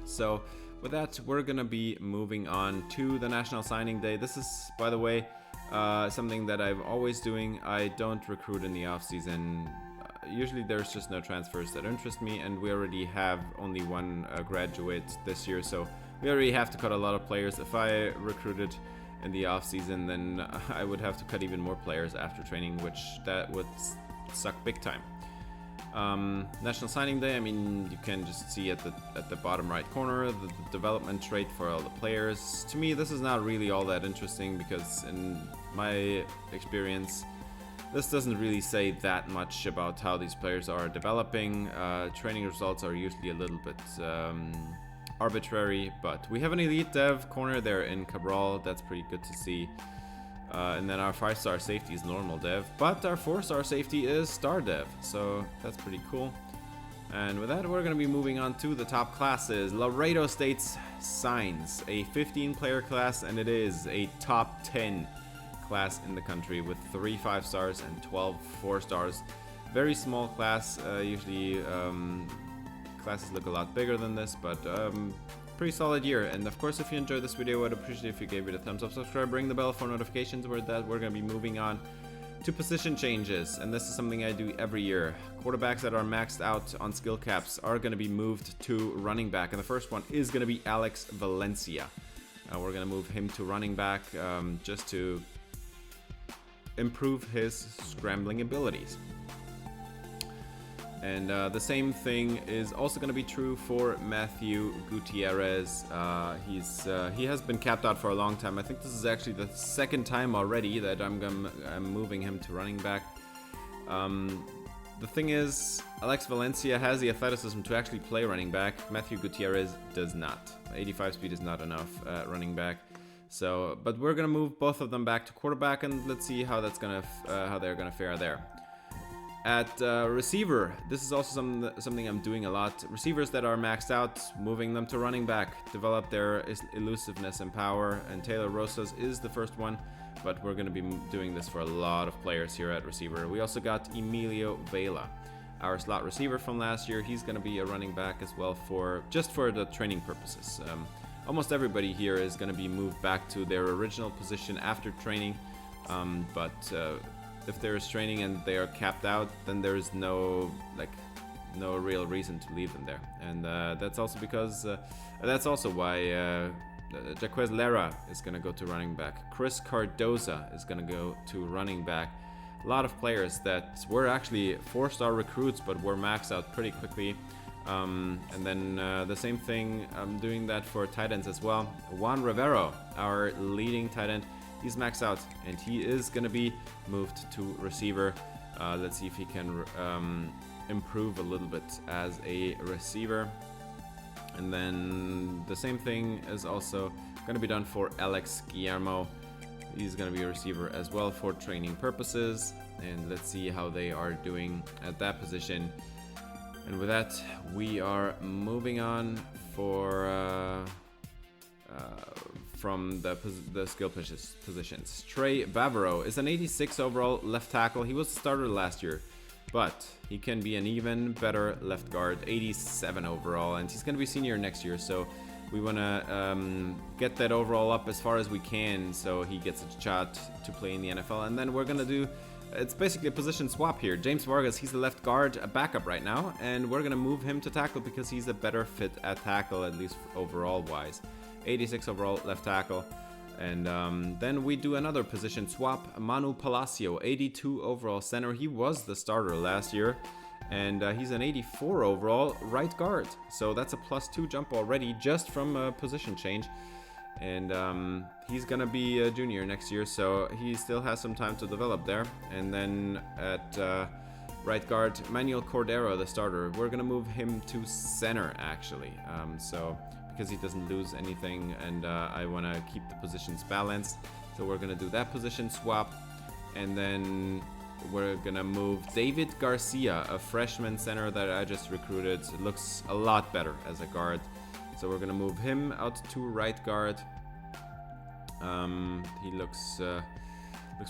So with that, we're going to be moving on to the National Signing Day. This is, by the way, something that I'm always doing. I don't recruit in the off-season. Usually there's just no transfers that interest me, and we already have only one graduate this year, so we already have to cut a lot of players. If I recruited in the off-season, then I would have to cut even more players after training, which that would suck big time. National Signing Day, I mean, you can just see at the bottom right corner the development trait for all the players. To me, this is not really all that interesting because in my experience, this doesn't really say that much about how these players are developing. Training results are usually a little bit arbitrary, but we have an elite dev corner there in Cabral. That's pretty good to see. And then our 5-star safety is normal dev, but our 4-star safety is star dev, so that's pretty cool. And with that, we're going to be moving on to the top classes. Laredo State signs a 15-player class, and it is a top 10 class in the country with 3 5-stars and 12 4-stars. Very small class. Usually classes look a lot bigger than this, but pretty solid year. And of course, if you enjoyed this video, I'd appreciate if you gave it a thumbs up, subscribe, ring the bell for notifications. We're going to be moving on to position changes, and this is something I do every year. Quarterbacks that are maxed out on skill caps are going to be moved to running back, and the first one is going to be Alex Valencia. We're going to move him to running back just to improve his scrambling abilities. And the same thing is also going to be true for Matthew Gutierrez. He has been capped out for a long time. I think this is actually the second time already that I'm moving him to running back. The thing is, Alex Valencia has the athleticism to actually play running back. Matthew Gutierrez does not. 85 speed is not enough at running back. So, but we're gonna move both of them back to quarterback, and let's see how how they're gonna fare there. At receiver, this is also something I'm doing a lot. Receivers that are maxed out, moving them to running back, develop their elusiveness and power, and Taylor Rosas is the first one, but we're going to be doing this for a lot of players here at receiver. We also got Emilio Vela, our slot receiver from last year. He's going to be a running back as well just for the training purposes. Almost everybody here is going to be moved back to their original position after training, but if there is training and they are capped out, then there is no real reason to leave them there. And that's also because that's also why Jaquez Lara is going to go to running back. Chris Cardoza is going to go to running back. A lot of players that were actually 4-star recruits but were maxed out pretty quickly. And then the same thing, I'm doing that for tight ends as well. Juan Rivero, our leading tight end, he's maxed out, and he is going to be moved to receiver. Let's see if he can improve a little bit as a receiver. And then the same thing is also going to be done for Alex Guillermo. He's going to be a receiver as well for training purposes. And let's see how they are doing at that position. And with that, we are moving on from the skill positions. Trey Bavaro is an 86 overall left tackle. He was a starter last year, but he can be an even better left guard, 87 overall, and he's going to be senior next year, so we want to get that overall up as far as we can so he gets a shot to play in the NFL. And then we're going to do, it's basically a position swap here. James Vargas, he's the left guard, a backup right now, and we're going to move him to tackle because he's a better fit at tackle, at least overall wise. 86 overall left tackle. And then we do another position swap. Manu Palacio, 82 overall center. He was the starter last year, and he's an 84 overall right guard. So that's a +2 jump already just from a position change. And he's gonna be a junior next year, so he still has some time to develop there. And then at right guard, Manuel Cordero, the starter, we're gonna move him to center actually. Because he doesn't lose anything, and I want to keep the positions balanced, so we're gonna do that position swap. And then we're gonna move David Garcia, a freshman center that I just recruited. It looks a lot better as a guard, so we're gonna move him out to right guard. He looks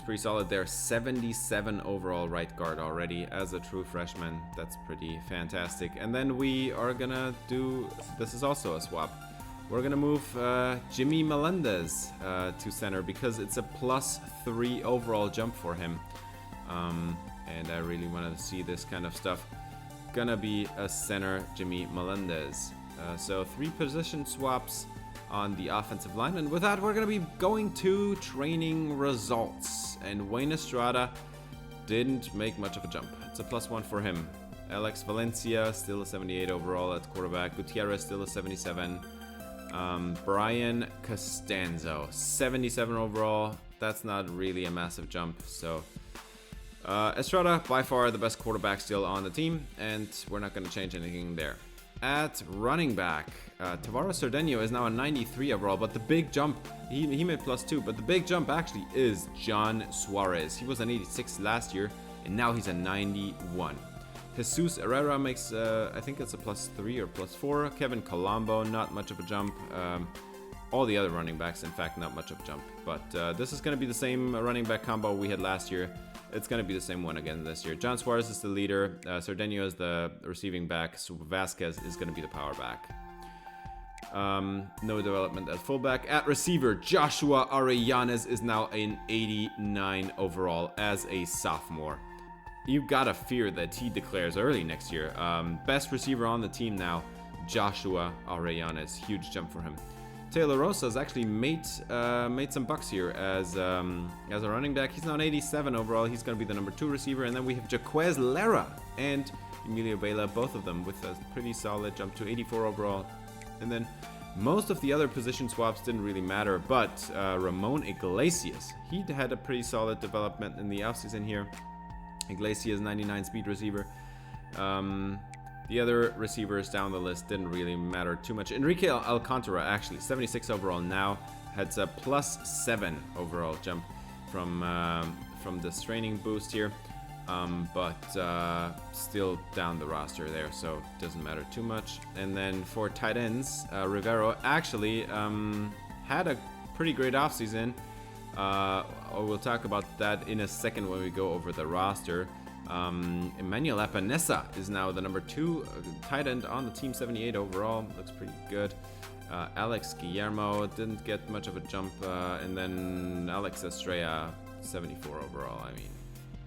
pretty solid there. 77 overall right guard already as a true freshman. That's pretty fantastic. And then we are gonna do, this is also a swap. We're gonna move Jimmy Melendez to center because it's a +3 overall jump for him. And I really want to see this kind of stuff. Gonna be a center, Jimmy Melendez. So 3 position swaps on the offensive line, and with that we're going to be going to training results. And Wayne Estrada didn't make much of a jump. It's a +1 for him. Alex Valencia still a 78 overall at quarterback. Gutierrez still a 77. Brian Costanzo 77 overall. That's not really a massive jump. So Estrada by far the best quarterback still on the team, and we're not going to change anything there. At running back, Tavares Cerdeño is now a 93 overall, but the big jump, he made +2, but the big jump actually is John Suarez. He was an 86 last year, and now he's a 91. Jesus Herrera makes, I think it's a +3 or +4. Kevin Colombo, not much of a jump. All the other running backs, in fact, not much of a jump. But this is going to be the same running back combo we had last year. It's going to be the same one again this year. John Suarez is the leader. Cerdeño is the receiving back. So Vasquez is going to be the power back. No development at fullback. At receiver, Joshua Arellanes is now an 89 overall as a sophomore. You gotta fear that he declares early next year. Best receiver on the team now, Joshua Arellanes. Huge jump for him. Taylor Rosa's actually made some bucks here as a running back. He's now an 87 overall. He's going to be the number 2 receiver. And then we have Jaquez Lara and Emilio Vela, both of them with a pretty solid jump to 84 overall. And then most of the other position swaps didn't really matter, but Ramon Iglesias, he had a pretty solid development in the offseason here. Iglesias, 99 speed receiver. The other receivers down the list didn't really matter too much. Enrique Alcantara, actually, 76 overall now, had a +7 overall jump from this training boost here, but still down the roster there, so doesn't matter too much. And then for tight ends, Rivero actually had a pretty great offseason. We'll talk about that in a second when we go over the roster. Emmanuel Apanesa is now the number 2 tight end on the team, 78 overall. Looks pretty good. Alex Guillermo didn't get much of a jump. And then Alex Estrella, 74 overall. I mean,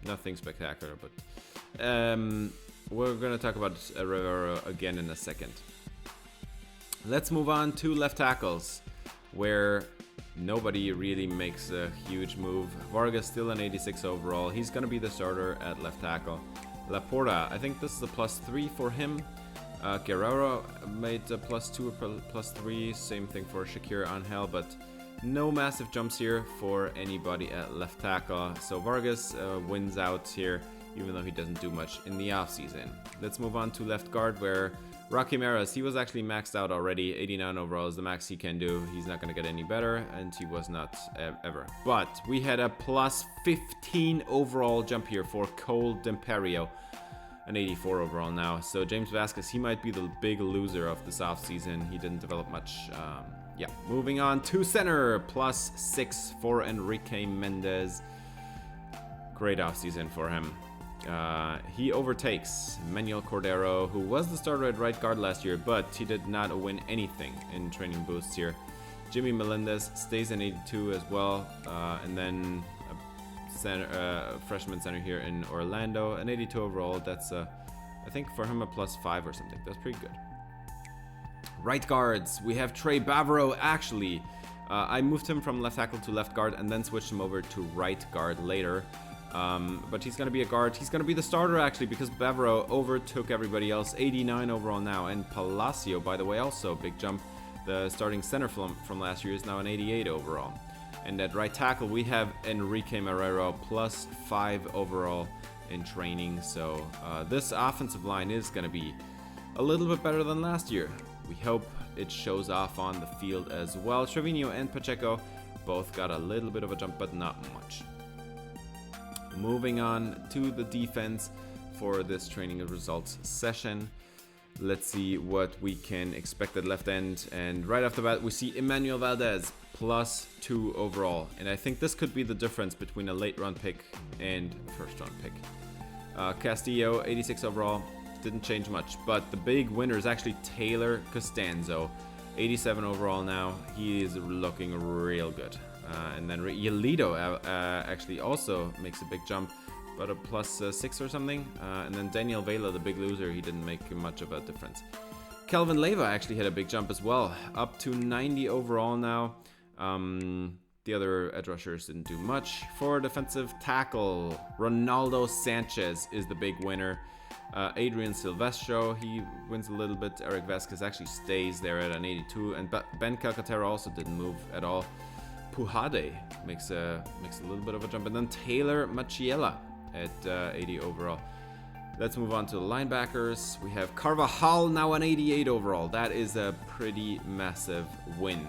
nothing spectacular, but we're going to talk about Rivero again in a second. Let's move on to left tackles, where nobody really makes a huge move. Vargas still an 86 overall. He's going to be the starter at left tackle. Laporta, I think this is a +3 for him. Guerrero made a +2 or +3. Same thing for Shakir Angel, but no massive jumps here for anybody at left tackle. So Vargas wins out here, even though he doesn't do much in the offseason. Let's move on to left guard, where Rocky Maris, he was actually maxed out already. 89 overall is the max he can do. He's not going to get any better, and he was not ever. But we had a +15 overall jump here for Cole D'Imperio, an 84 overall now. So James Vasquez, he might be the big loser of this offseason. He didn't develop much. Yeah, moving on to center, +6 for Enrique Mendez. Great offseason for him. He overtakes Manuel Cordero, who was the starter at right guard last year, but he did not win anything in training boosts here. Jimmy Melendez stays in 82 as well, and then a freshman center here in Orlando, an 82 overall. That's I think for him a +5 or something. That's pretty good. Right guards, we have Trey Bavaro. Actually, I moved him from left tackle to left guard and then switched him over to right guard later. But he's going to be a guard. He's going to be the starter, actually, because Bavaro overtook everybody else. 89 overall now. And Palacio, by the way, also a big jump. The starting center from last year is now an 88 overall. And at right tackle, we have Enrique Marrero, +5 overall in training. So this offensive line is going to be a little bit better than last year. We hope it shows off on the field as well. Trevino and Pacheco both got a little bit of a jump, but not much. Moving on to the defense for this training results session. Let's see what we can expect at left end. And right off the bat, we see Emmanuel Valdez, +2 overall. And I think this could be the difference between a late round pick and a first round pick. Castillo, 86 overall. Didn't change much. But the big winner is actually Taylor Costanzo, 87 overall now. He is looking real good. And then Yelito actually also makes a big jump, but a +6 or something. And then Daniel Vela, the big loser, he didn't make much of a difference. Kelvin Leyva actually had a big jump as well, up to 90 overall now. The other edge rushers didn't do much. For defensive tackle, Ronaldo Sanchez is the big winner. Adrian Silvestro, he wins a little bit. Eric Vasquez actually stays there at an 82, and Ben Calcaterra also didn't move at all. Pujade makes a little bit of a jump, and then Taylor Machiela at 80 overall. Let's move on to the linebackers. We have Carvajal now an 88 overall. That is a pretty massive win.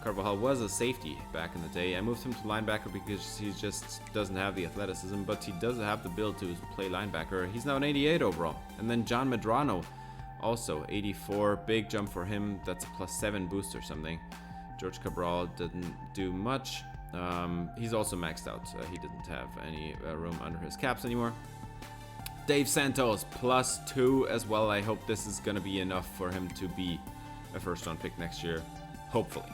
Carvajal was a safety back in the day. I moved him to linebacker because he just doesn't have the athleticism, but he does have the build to play linebacker. He's now an 88 overall. And then John Medrano, also 84, big jump for him. That's a +7 boost or something. George Cabral didn't do much. He's also maxed out. He didn't have any room under his caps anymore. Dave Santos, +2 as well. I hope this is going to be enough for him to be a first round pick next year, hopefully.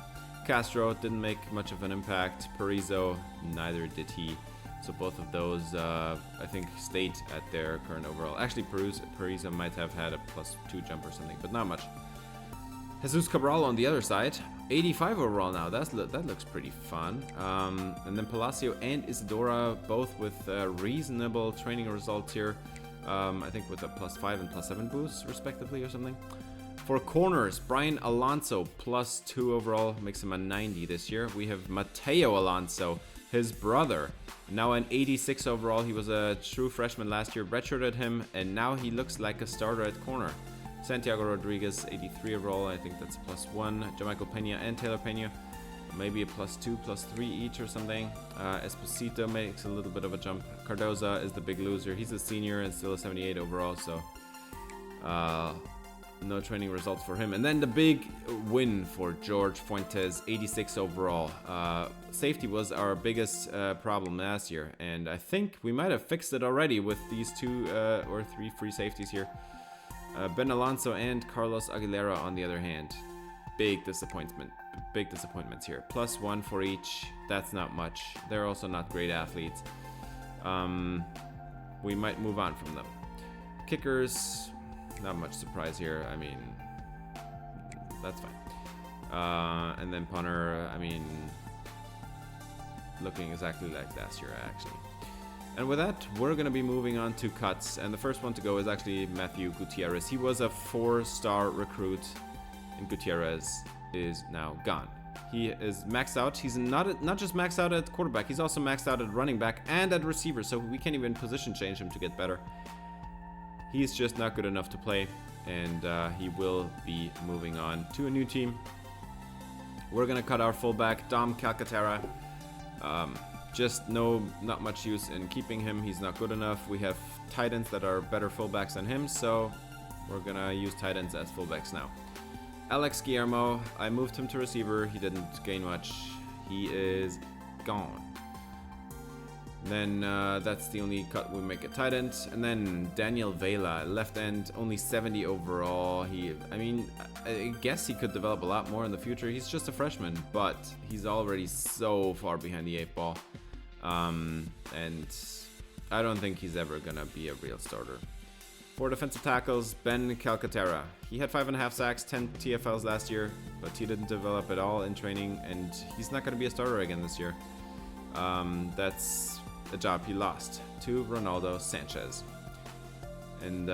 Castro didn't make much of an impact. Parizo, neither did he. So both of those, I think, stayed at their current overall. Actually, Parizo might have had a +2 jump or something, but not much. Jesus Cabral on the other side, 85 overall now. That looks pretty fun. And then Palacio and Isadora, both with reasonable training results here. I think with a +5 and +7 boosts, respectively, or something. For corners, Brian Alonso, +2 overall, makes him a 90 this year. We have Mateo Alonso, his brother, now an 86 overall. He was a true freshman last year, redshirted him, and now he looks like a starter at corner. Santiago Rodriguez, 83 overall, I think that's +1. Jamichael Pena and Taylor Pena, maybe a +2, +3 each or something. Esposito makes a little bit of a jump. Cardoza is the big loser. He's a senior and still a 78 overall, so no training results for him. And then the big win for George Fuentes, 86 overall. Safety was our biggest problem last year, and I think we might have fixed it already with these 2 or 3 free safeties here. Ben Alonso and Carlos Aguilera, on the other hand, big disappointments here. +1 for each. That's not much. They're also not great athletes. We might move on from them. Kickers, not much surprise here. I mean, that's fine. And then punter, I mean, looking exactly like last year, actually. And with that, we're going to be moving on to cuts. And the first one to go is actually Matthew Gutierrez. He was a 4-star recruit, and Gutierrez is now gone. He is maxed out. He's not just maxed out at quarterback, he's also maxed out at running back and at receiver, so we can't even position change him to get better. He's just not good enough to play, and he will be moving on to a new team. We're going to cut our fullback, Dom Calcaterra. Just not much use in keeping him. He's not good enough. We have tight ends that are better fullbacks than him, so we're going to use tight ends as fullbacks now. Alex Guillermo, I moved him to receiver. He didn't gain much. He is gone. Then that's the only cut we make at tight end. And then Daniel Vela, left end, only 70 overall. I guess he could develop a lot more in the future. He's just a freshman, but he's already so far behind the 8 ball. And I don't think he's ever gonna be a real starter. For defensive tackles, Ben Calcaterra. He had 5.5 sacks, 10 TFLs last year, but he didn't develop at all in training, and he's not gonna be a starter again this year. That's a job he lost to Ronaldo Sanchez. And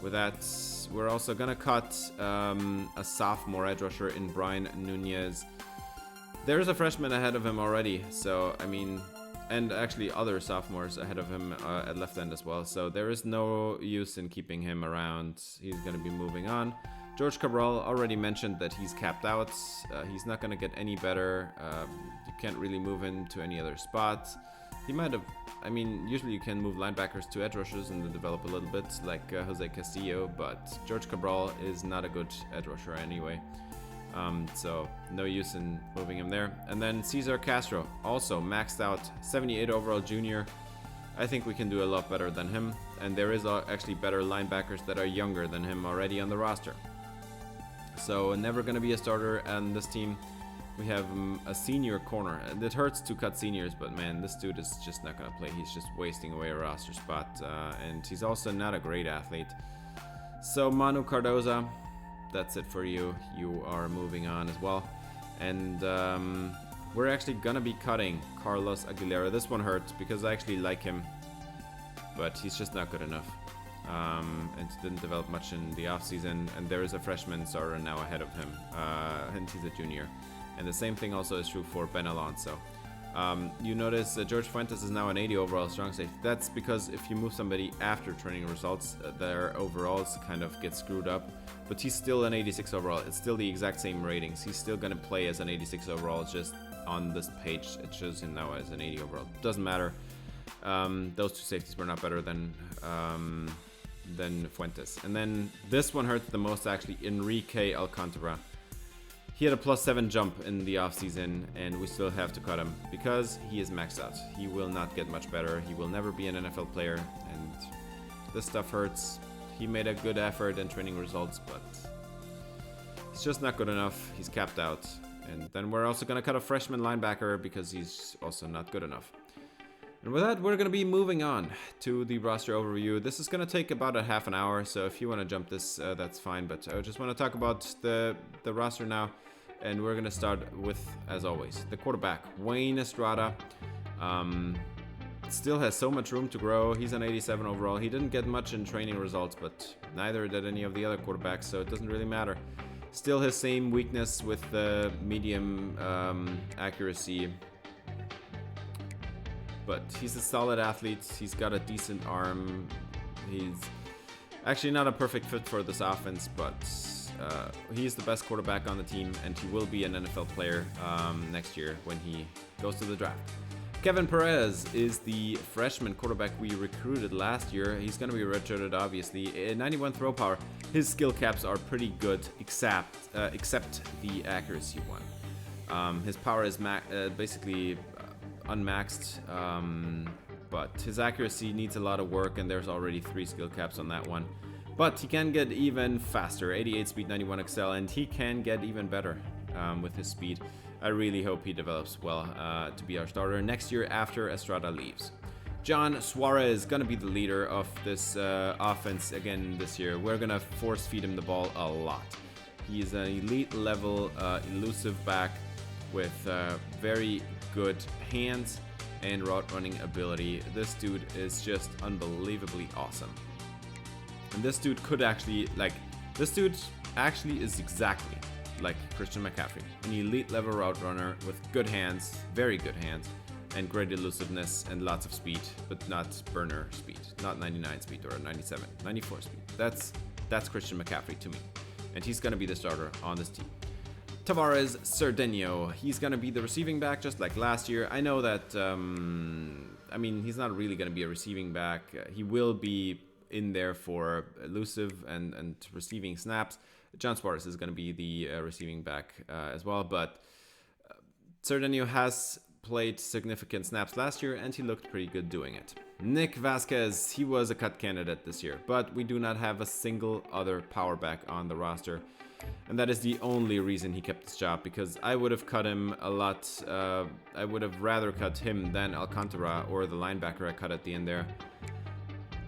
with that, we're also gonna cut a sophomore edge rusher in Brian Nunez. There's a freshman ahead of him already, so I mean, and actually other sophomores ahead of him at left end as well, so there is no use in keeping him around. He's gonna be moving on. George Cabral already mentioned that he's capped out. He's not gonna get any better. You can't really move him to any other spot. He might have, usually you can move linebackers to edge rushers and develop a little bit, like Jose Castillo, but George Cabral is not a good edge rusher anyway. So no use in moving him there. And then Cesar Castro, also maxed out, 78 overall junior. I think we can do a lot better than him, and there is actually better linebackers that are younger than him already on the roster. So never going to be a starter on this team. We have a senior corner, and it hurts to cut seniors, but man, this dude is just not going to play. He's just wasting away a roster spot, and he's also not a great athlete. So Manu Cardoza, that's it for you. You are moving on as well. And we're actually going to be cutting Carlos Aguilera. This one hurts because I actually like him, but he's just not good enough. And didn't develop much in the offseason, and there is a freshman starter now ahead of him, and he's a junior. And the same thing also is true for Ben Alonso. You notice George Fuentes is now an 80 overall strong safety. That's because if you move somebody after training results, their overalls kind of get screwed up. But he's still an 86 overall. It's still the exact same ratings. He's still going to play as an 86 overall. It's just on this page it shows him now as an 80 overall. Doesn't matter. Those two safeties were not better than Fuentes. And then this one hurts the most, actually, Enrique Alcantara. He had a +7 jump in the offseason, and we still have to cut him because he is maxed out. He will not get much better. He will never be an NFL player, and this stuff hurts. He made a good effort in training results, but It's just not good enough. He's capped out. And then we're also going to cut a freshman linebacker because he's also not good enough. And with that, we're going to be moving on to the roster overview. This is going to take about a half an hour, so if you want to jump this, that's fine. But I just want to talk about the roster now. And we're going to start with, as always, the quarterback, Wayne Estrada. Still has so much room to grow. He's an 87 overall. He didn't get much in training results, but neither did any of the other quarterbacks, so it doesn't really matter. Still his same weakness with the medium accuracy. But he's a solid athlete. He's got a decent arm. He's actually not a perfect fit for this offense, but he's the best quarterback on the team, and he will be an NFL player next year when he goes to the draft. Kevin Perez is the freshman quarterback we recruited last year. He's going to be redshirted, obviously. 91 throw power. His skill caps are pretty good, except the accuracy one. His power is basically unmaxed, but his accuracy needs a lot of work, and there's already 3 skill caps on that one. But he can get even faster. 88 speed, 91 excel, and he can get even better with his speed. I really hope he develops well to be our starter next year after Estrada leaves. John Suarez is going to be the leader of this offense again this year. We're going to force feed him the ball a lot. He's an elite level elusive back with very good hands and route running ability. This dude is just unbelievably awesome. And this dude actually is exactly like Christian McCaffrey, an elite level route runner with good hands, very good hands, and great elusiveness and lots of speed, but not burner speed, not 99 speed or 97, 94 speed. That's Christian McCaffrey to me, and he's going to be the starter on this team. Tavares Cerdeno, he's going to be the receiving back just like last year. I know that, he's not really going to be a receiving back. He will be in there for elusive and receiving snaps. John Suarez is going to be the receiving back as well, but Cerdeno has played significant snaps last year, and he looked pretty good doing it. Nick Vasquez, he was a cut candidate this year, but we do not have a single other power back on the roster, and that is the only reason he kept his job, because I would have cut him a lot. I would have rather cut him than Alcantara or the linebacker I cut at the end there.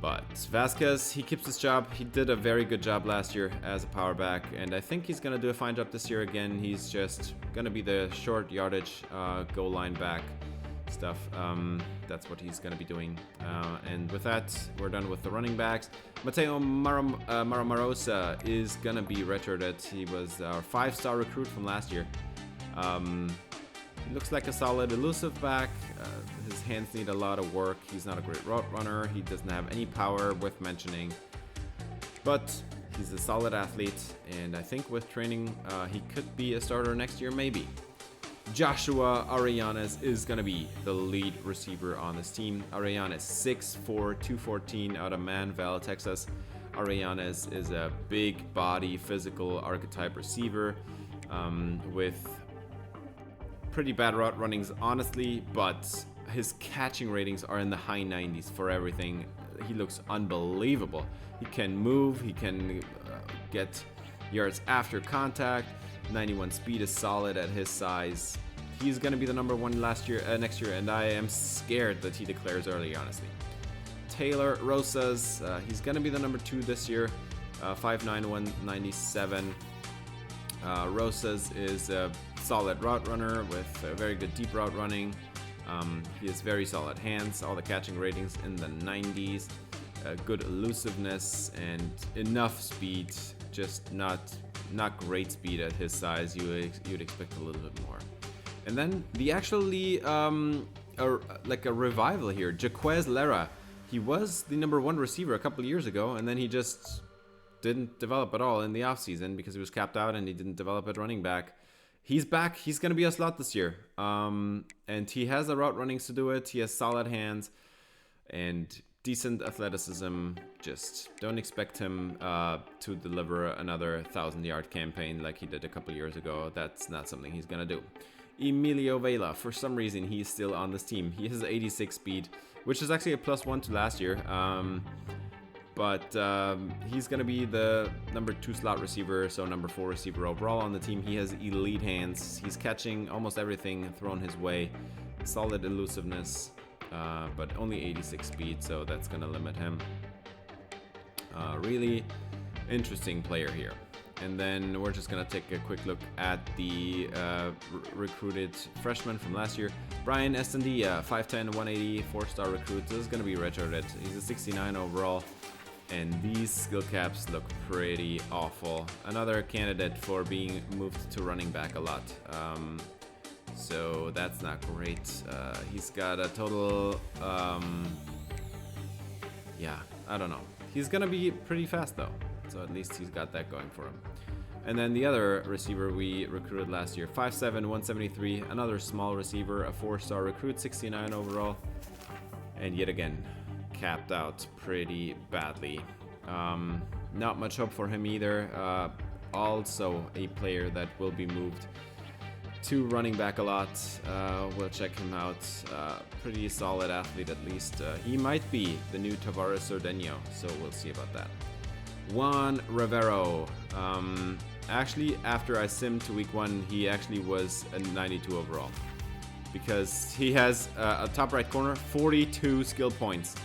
But Vasquez, he keeps his job. He did a very good job last year as a power back, and I think he's going to do a fine job this year again. He's just going to be the short yardage goal line back stuff. That's what he's going to be doing. And with that, we're done with the running backs. Mateo Maramarosa is going to be redshirted. He was our 5-star recruit from last year. He looks like a solid elusive back. His hands need a lot of work. He's not a great route runner. He doesn't have any power worth mentioning. But he's a solid athlete, and I think with training, he could be a starter next year, maybe. Joshua Arellanes is going to be the lead receiver on this team. Arellanes, 6'4", 214 out of Manvel, Texas. Arellanes is a big body, physical archetype receiver with pretty bad route runnings, honestly, but his catching ratings are in the high 90s for everything. He looks unbelievable. He can move, he can get yards after contact. 91 speed is solid at his size. He's going to be the number 1 next year, and I am scared that he declares early, honestly. Taylor Rosas, he's going to be the number 2 this year, 5'9", 197. Rosas is a solid route runner with a very good deep route running. He has very solid hands, all the catching ratings in the 90s, good elusiveness and enough speed, just not great speed at his size. You'd expect a little bit more. And then the actually like a revival here, Jaquez Lara. He was the number 1 receiver a couple years ago, and then he just didn't develop at all in the offseason because he was capped out and he didn't develop at running back. He's back. He's going to be a slot this year. And he has the route runnings to do it. He has solid hands and decent athleticism. Just don't expect him to deliver another 1,000-yard campaign like he did a couple years ago. That's not something he's going to do. Emilio Vela, for some reason, he's still on this team. He has 86 speed, which is actually a +1 to last year. But he's going to be the number 2 slot receiver, so number 4 receiver overall on the team. He has elite hands. He's catching almost everything thrown his way. Solid elusiveness, but only 86 speed, so that's going to limit him. Really interesting player here. And then we're just going to take a quick look at the recruited freshman from last year. Brian Estendia, 5'10", 180, 4-star recruit. This is going to be redshirted. He's a 69 overall. And these skill caps look pretty awful. Another candidate for being moved to running back a lot. So that's not great. He's got a total... yeah, I don't know. He's going to be pretty fast though. So at least he's got that going for him. And then the other receiver we recruited last year, 5'7", 173, another small receiver, a 4-star recruit, 69 overall. And yet again, capped out pretty badly. Not much hope for him either. Also a player that will be moved to running back a lot. We'll check him out. Pretty solid athlete at least. He might be the new Tavares Ordeño, so we'll see about that. Juan Rivero. Actually, after I simmed to week 1, he actually was a 92 overall. Because he has a top right corner, 42 skill points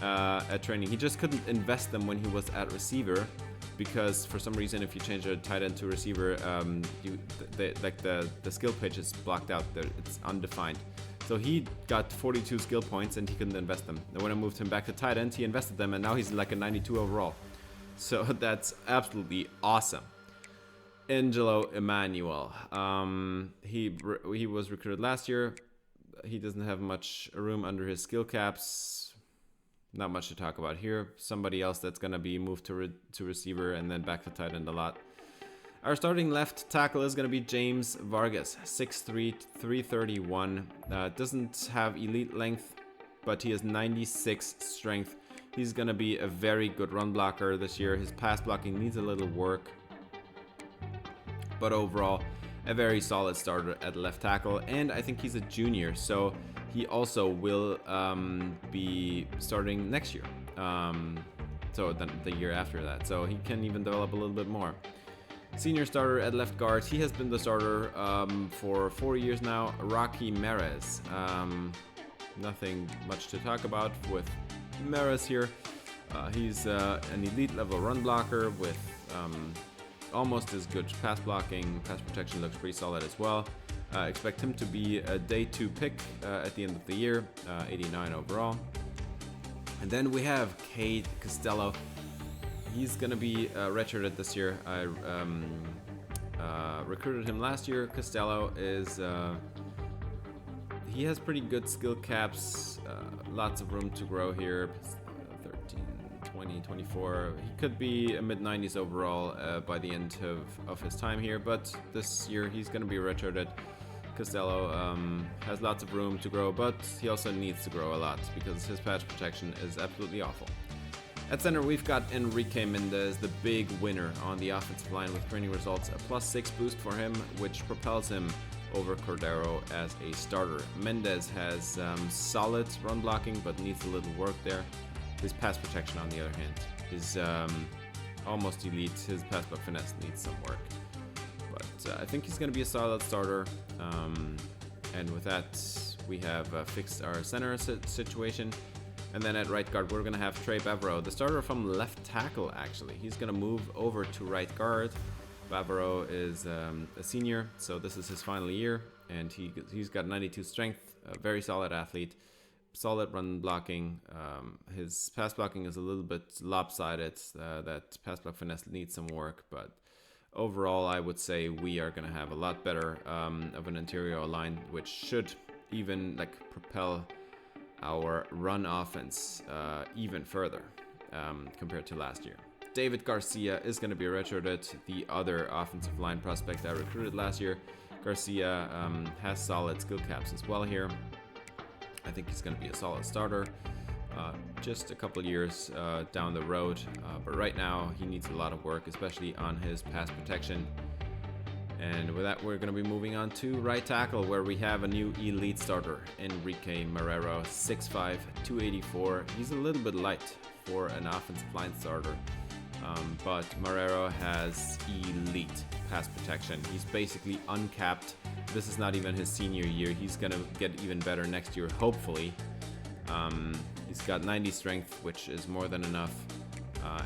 at training. He just couldn't invest them when he was at receiver, because for some reason, if you change a tight end to receiver, the skill page is blocked out. It's undefined. So he got 42 skill points and he couldn't invest them. And when I moved him back to tight end, he invested them, and now he's like a 92 overall. So that's absolutely awesome. Angelo Emmanuel. He was recruited last year. He doesn't have much room under his skill caps. Not much to talk about here. Somebody else that's going to be moved to receiver and then back to tight end a lot. Our starting left tackle is going to be James Vargas, 6'3", 331. Doesn't have elite length, but he has 96 strength. He's going to be a very good run blocker this year. His pass blocking needs a little work, but overall, a very solid starter at left tackle. And I think he's a junior, so he also will be starting next year. So the year after that. So he can even develop a little bit more. Senior starter at left guard. He has been the starter for 4 years now. Rocky Mares. Nothing much to talk about with Maris here. He's an elite level run blocker with almost as good pass blocking. Pass protection looks pretty solid as well. Expect him to be a day 2 pick at the end of the year, 89 overall. And then we have Cade Costello. He's gonna be redshirted this year. I recruited him last year. Costello is he has pretty good skill caps, lots of room to grow here. 13, 20, 24. He could be a mid-90s overall by the end of his time here, but this year he's going to be redshirted. Costello has lots of room to grow, but he also needs to grow a lot because his pass protection is absolutely awful. At center, we've got Enrique Mendez, the big winner on the offensive line with training results, a +6 boost for him, which propels him over Cordero as a starter. Mendez has solid run blocking, but needs a little work there. His pass protection, on the other hand, is almost elite. His pass block finesse needs some work. But I think he's going to be a solid starter. And with that, we have fixed our center situation. And then at right guard, we're going to have Trey Bavaro, the starter from left tackle, actually. He's going to move over to right guard. Bavaro is a senior, so this is his final year, and he's got 92 strength, a very solid athlete, solid run blocking. His pass blocking is a little bit lopsided. That pass block finesse needs some work, but overall, I would say we are going to have a lot better of an interior line, which should even propel our run offense even further compared to last year. David Garcia is going to be redshirted, the other offensive line prospect I recruited last year. Garcia has solid skill caps as well here. I think he's going to be a solid starter just a couple years down the road. But right now, he needs a lot of work, especially on his pass protection. And with that, we're going to be moving on to right tackle, where we have a new elite starter, Enrique Marrero, 6'5", 284. He's a little bit light for an offensive line starter, but Marrero has elite pass protection. He's basically uncapped. This is not even his senior year. He's going to get even better next year, hopefully. He's got 90 strength, which is more than enough.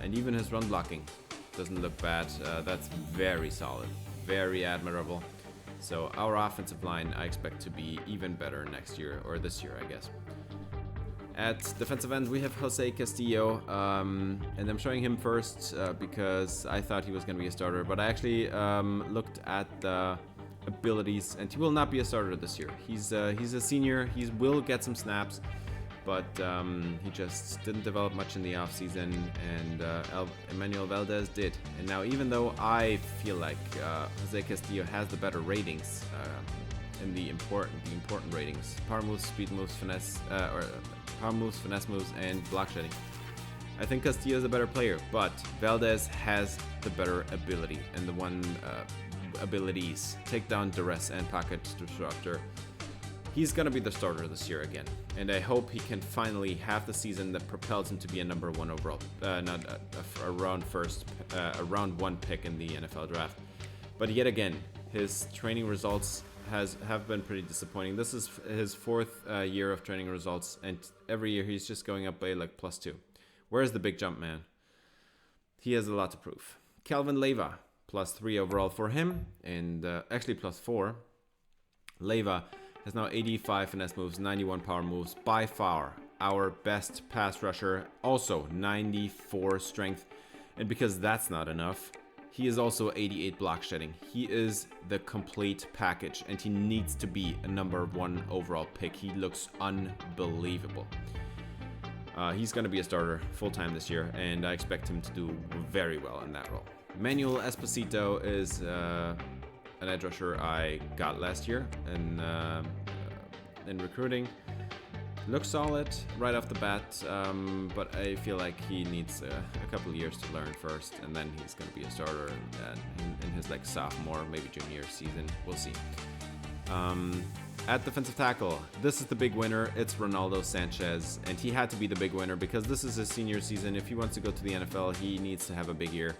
And even his run blocking doesn't look bad. That's very solid. Very admirable. So our offensive line, I expect to be even better next year, or this year, I guess. At defensive end, we have Jose Castillo, and I'm showing him first because I thought he was going to be a starter, but I actually looked at the abilities, and he will not be a starter this year. He's a senior. He will get some snaps, but he just didn't develop much in the offseason, and Emmanuel Valdez did. And now, even though I feel like Jose Castillo has the better ratings in the important ratings, power moves, speed moves, finesse, or power moves, finesse moves, and block shedding, I think Castillo is a better player, but Valdez has the better ability and the abilities: takedown, duress, and pocket disruptor. He's going to be the starter this year again, and I hope he can finally have the season that propels him to be a number one overall, not a round one pick in the NFL draft. But yet again, his training results have been pretty disappointing. This is his fourth year of training results, and every year he's just going up by like +2. Where's the big jump, man? He has a lot to prove. Calvin Leyva, +3 overall for him, and actually +4. Leyva has now 85 finesse moves, 91 power moves, by far our best pass rusher, also 94 strength. And because that's not enough, he is also 88 block shedding. He is the complete package, and he needs to be a number one overall pick. He looks unbelievable. He's going to be a starter full-time this year, and I expect him to do very well in that role. Manuel Esposito is an edge rusher I got last year in recruiting. Looks solid right off the bat, but I feel like he needs a couple of years to learn first, and then he's going to be a starter in his like sophomore, maybe junior season. We'll see. At defensive tackle, this is the big winner. It's Ronaldo Sanchez, and he had to be the big winner because this is his senior season. If he wants to go to the NFL, he needs to have a big year.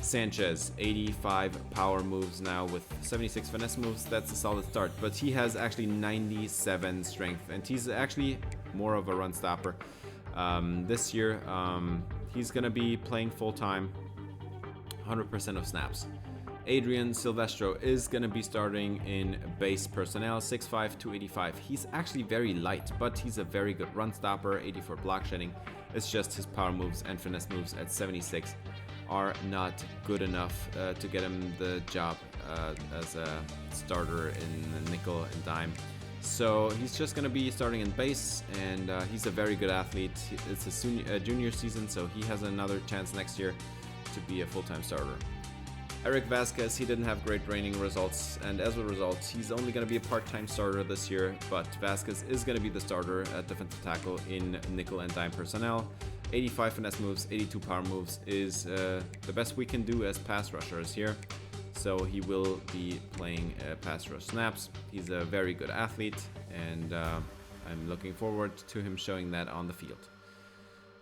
Sanchez, 85 power moves now with 76 finesse moves. That's a solid start, but he has actually 97 strength, and he's actually more of a run stopper. This year, he's going to be playing full-time, 100% of snaps. Adrian Silvestro is going to be starting in base personnel, 6'5", 285. He's actually very light, but he's a very good run stopper, 84 block shedding. It's just his power moves and finesse moves at 76 are not good enough to get him the job as a starter in the nickel and dime. So he's just going to be starting in base, and he's a very good athlete. It's a junior season, so he has another chance next year to be a full-time starter. Eric Vasquez, he didn't have great training results, and as a result, he's only going to be a part-time starter this year, but Vasquez is going to be the starter at defensive tackle in nickel and dime personnel. 85 finesse moves, 82 power moves is the best we can do as pass rushers here, so he will be playing pass rush snaps. He's a very good athlete, and I'm looking forward to him showing that on the field.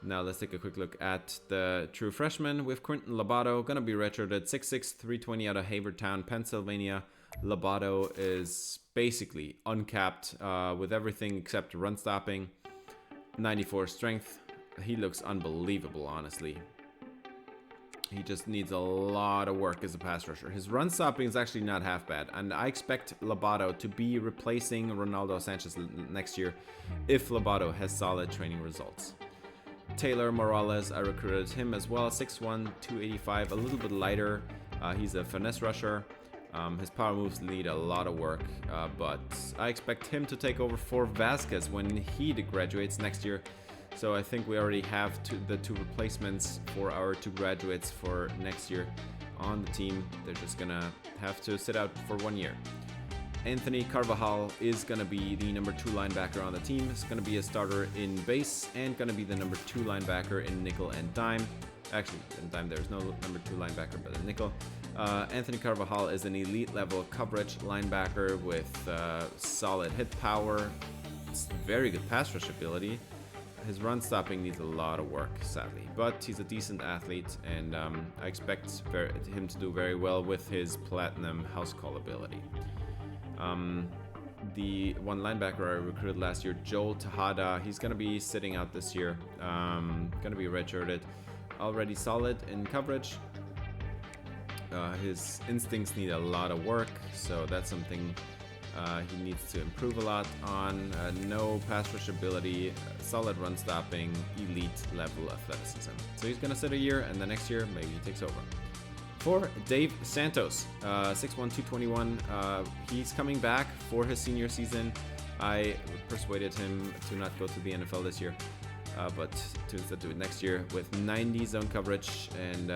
Now let's take a quick look at the true freshman with Quentin Lobato, gonna be redshirted, 6'6", 320 out of Havertown, Pennsylvania. Lobato is basically uncapped with everything except run stopping, 94 strength. He looks unbelievable, honestly. He just needs a lot of work as a pass rusher. His run stopping is actually not half bad, and I expect Lobato to be replacing Ronaldo Sanchez next year if Lobato has solid training results. Taylor Morales, I recruited him as well, 6'1", 285, a little bit lighter. He's a finesse rusher. His power moves need a lot of work, but I expect him to take over for Vasquez when he graduates next year. So I think we already have the two replacements for our two graduates for next year on the team. They're just gonna have to sit out for 1 year. Anthony Carvajal is going to be the number 2 linebacker on the team. He's going to be a starter in base and going to be the number 2 linebacker in nickel and dime. Actually, in dime there's no number 2 linebacker, but in nickel. Anthony Carvajal is an elite level coverage linebacker with solid hit power, very good pass rush ability. His run stopping needs a lot of work, sadly, but he's a decent athlete, and I expect him to do very well with his platinum house call ability. The one linebacker I recruited last year, Joel Tejada, he's going to be sitting out this year, going to be redshirted. Already solid in coverage. His instincts need a lot of work, so that's something he needs to improve a lot on. No pass rush ability, solid run stopping, elite level athleticism. So he's going to sit a year, and the next year maybe he takes over. For Dave Santos, 6'1", 221, he's coming back for his senior season. I persuaded him to not go to the NFL this year, but to instead do it next year with 90 zone coverage and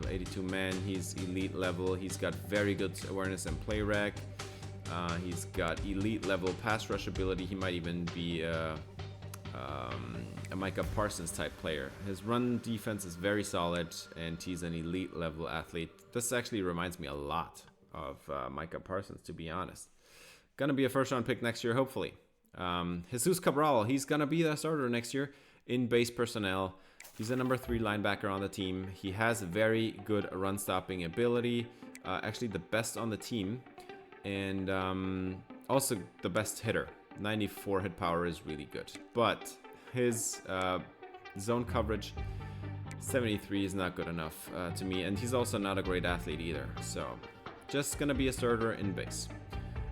82 man. He's elite level. He's got very good awareness and play rec. He's got elite level pass rush ability. He might even be a Micah Parsons type player. His run defense is very solid, and he's an elite level athlete. This actually reminds me a lot of Micah Parsons, to be honest. Gonna be a first round pick next year, hopefully. Jesus Cabral, he's gonna be the starter next year in base personnel. He's a number 3 linebacker on the team. He has very good run stopping ability, actually the best on the team, and also the best hitter. 94 hit power is really good, but his zone coverage 73 is not good enough to me, and he's also not a great athlete either, so just gonna be a starter in base.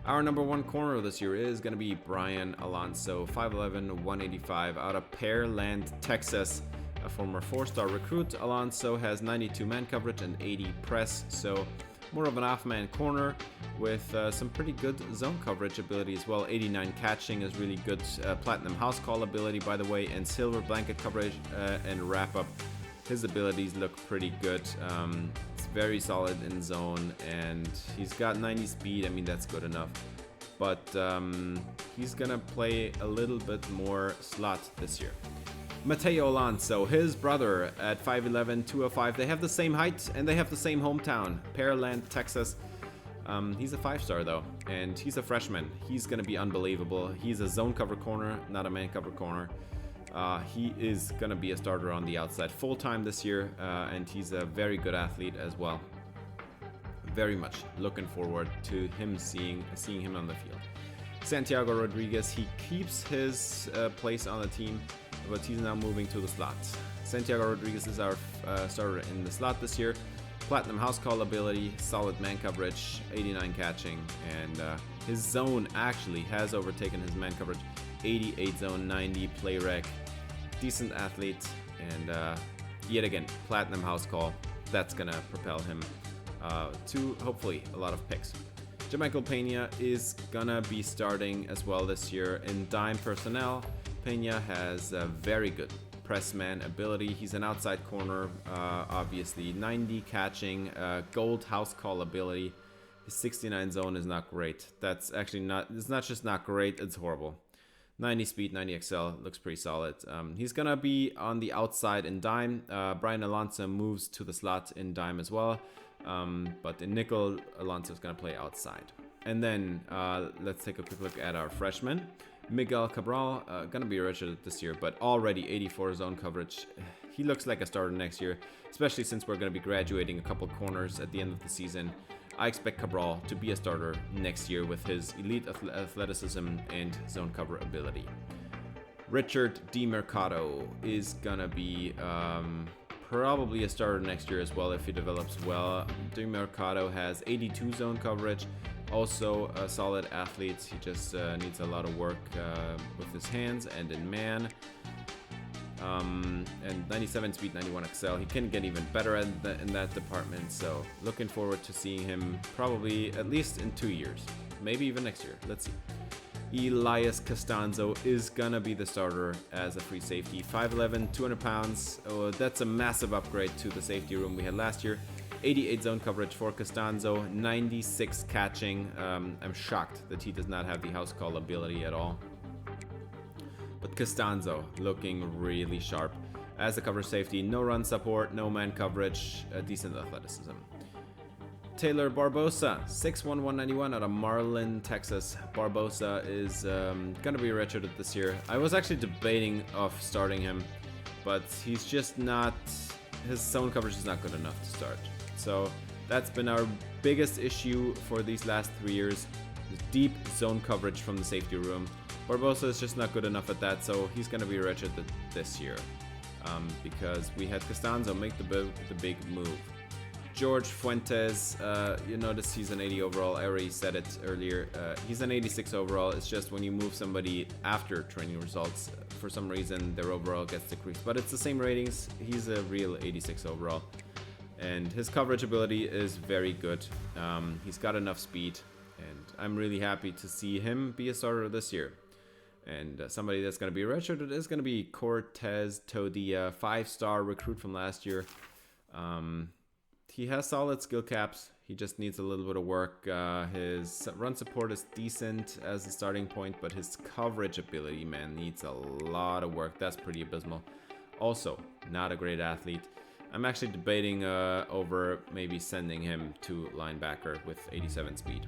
Our number 1 corner this year is gonna be Brian Alonso, 5'11", 185, out of Pearland, Texas, a former 4-star recruit. Alonso has 92 man coverage and 80 press, so more of an off-man corner with some pretty good zone coverage ability as well. 89 catching is really good. Platinum house call ability, by the way, and silver blanket coverage and wrap up. His abilities look pretty good. It's very solid in zone, and he's got 90 speed. I mean, that's good enough. But he's gonna play a little bit more slot this year. Mateo Alonso, his brother at 5'11", 205. They have the same height and they have the same hometown, Pearland, Texas. He's a 5-star though, and he's a freshman. He's gonna be unbelievable. He's a zone cover corner, not a man cover corner. He is gonna be a starter on the outside full-time this year, and he's a very good athlete as well. Very much looking forward to him seeing him on the field. Santiago Rodriguez, he keeps his place on the team, but he's now moving to the slot. Santiago Rodriguez is our starter in the slot this year. Platinum house call ability, solid man coverage, 89 catching, and his zone actually has overtaken his man coverage. 88 zone, 90 play rec, decent athlete, and yet again, platinum house call. That's gonna propel him to hopefully a lot of picks. Jamichael Pena is gonna be starting as well this year in dime personnel. Pena has a very good press man ability. He's an outside corner, obviously. 90 catching, gold house call ability. His 69 zone is not great. That's actually not, it's not just not great, it's horrible. 90 speed, 90 XL, looks pretty solid. He's gonna be on the outside in dime. Brian Alonso moves to the slot in dime as well. But in nickel, Alonso's gonna play outside. And then let's take a quick look at our freshman. Miguel Cabral, gonna be redshirted this year, but already 84 zone coverage. He looks like a starter next year, especially since we're gonna be graduating a couple corners at the end of the season. I expect Cabral to be a starter next year with his elite athleticism and zone cover ability. Richard DiMercado is gonna be probably a starter next year as well if he develops well. DiMercado has 82 zone coverage. Also a solid athlete. He just needs a lot of work with his hands and in man. And 97 speed, 91 XL. He can get even better in that department. So looking forward to seeing him probably at least in 2 years. Maybe even next year. Let's see. Elias Costanzo is gonna be the starter as a free safety. 5'11", 200 pounds. Oh, that's a massive upgrade to the safety room we had last year. 88 zone coverage for Costanzo, 96 catching. I'm shocked that he does not have the house call ability at all. But Costanzo looking really sharp. as a cover safety. No run support, no man coverage, decent athleticism. Taylor Barbosa, 6'1", 191 out of Marlin, Texas. Barbosa is going to be redshirted this year. I was actually debating of starting him, but he's just not, his zone coverage is not good enough to start. So that's been our biggest issue for these last 3 years, deep zone coverage from the safety room. Barbosa is just not good enough at that, so he's going to be redshirted this year because we had Costanzo make the big move. George Fuentes, you notice he's an 80 overall. I already said it earlier. He's an 86 overall. It's just when you move somebody after training results, for some reason their overall gets decreased. But it's the same ratings. He's a real 86 overall. And his coverage ability is very good. He's got enough speed. And I'm really happy to see him be a starter this year. And somebody that's going to be redshirted is going to be Cortez Todia, 5-star recruit from last year. He has solid skill caps. He just needs a little bit of work. His run support is decent as a starting point, but his coverage ability, man, needs a lot of work. That's pretty abysmal. Also, not a great athlete. I'm actually debating over maybe sending him to linebacker with 87 speed.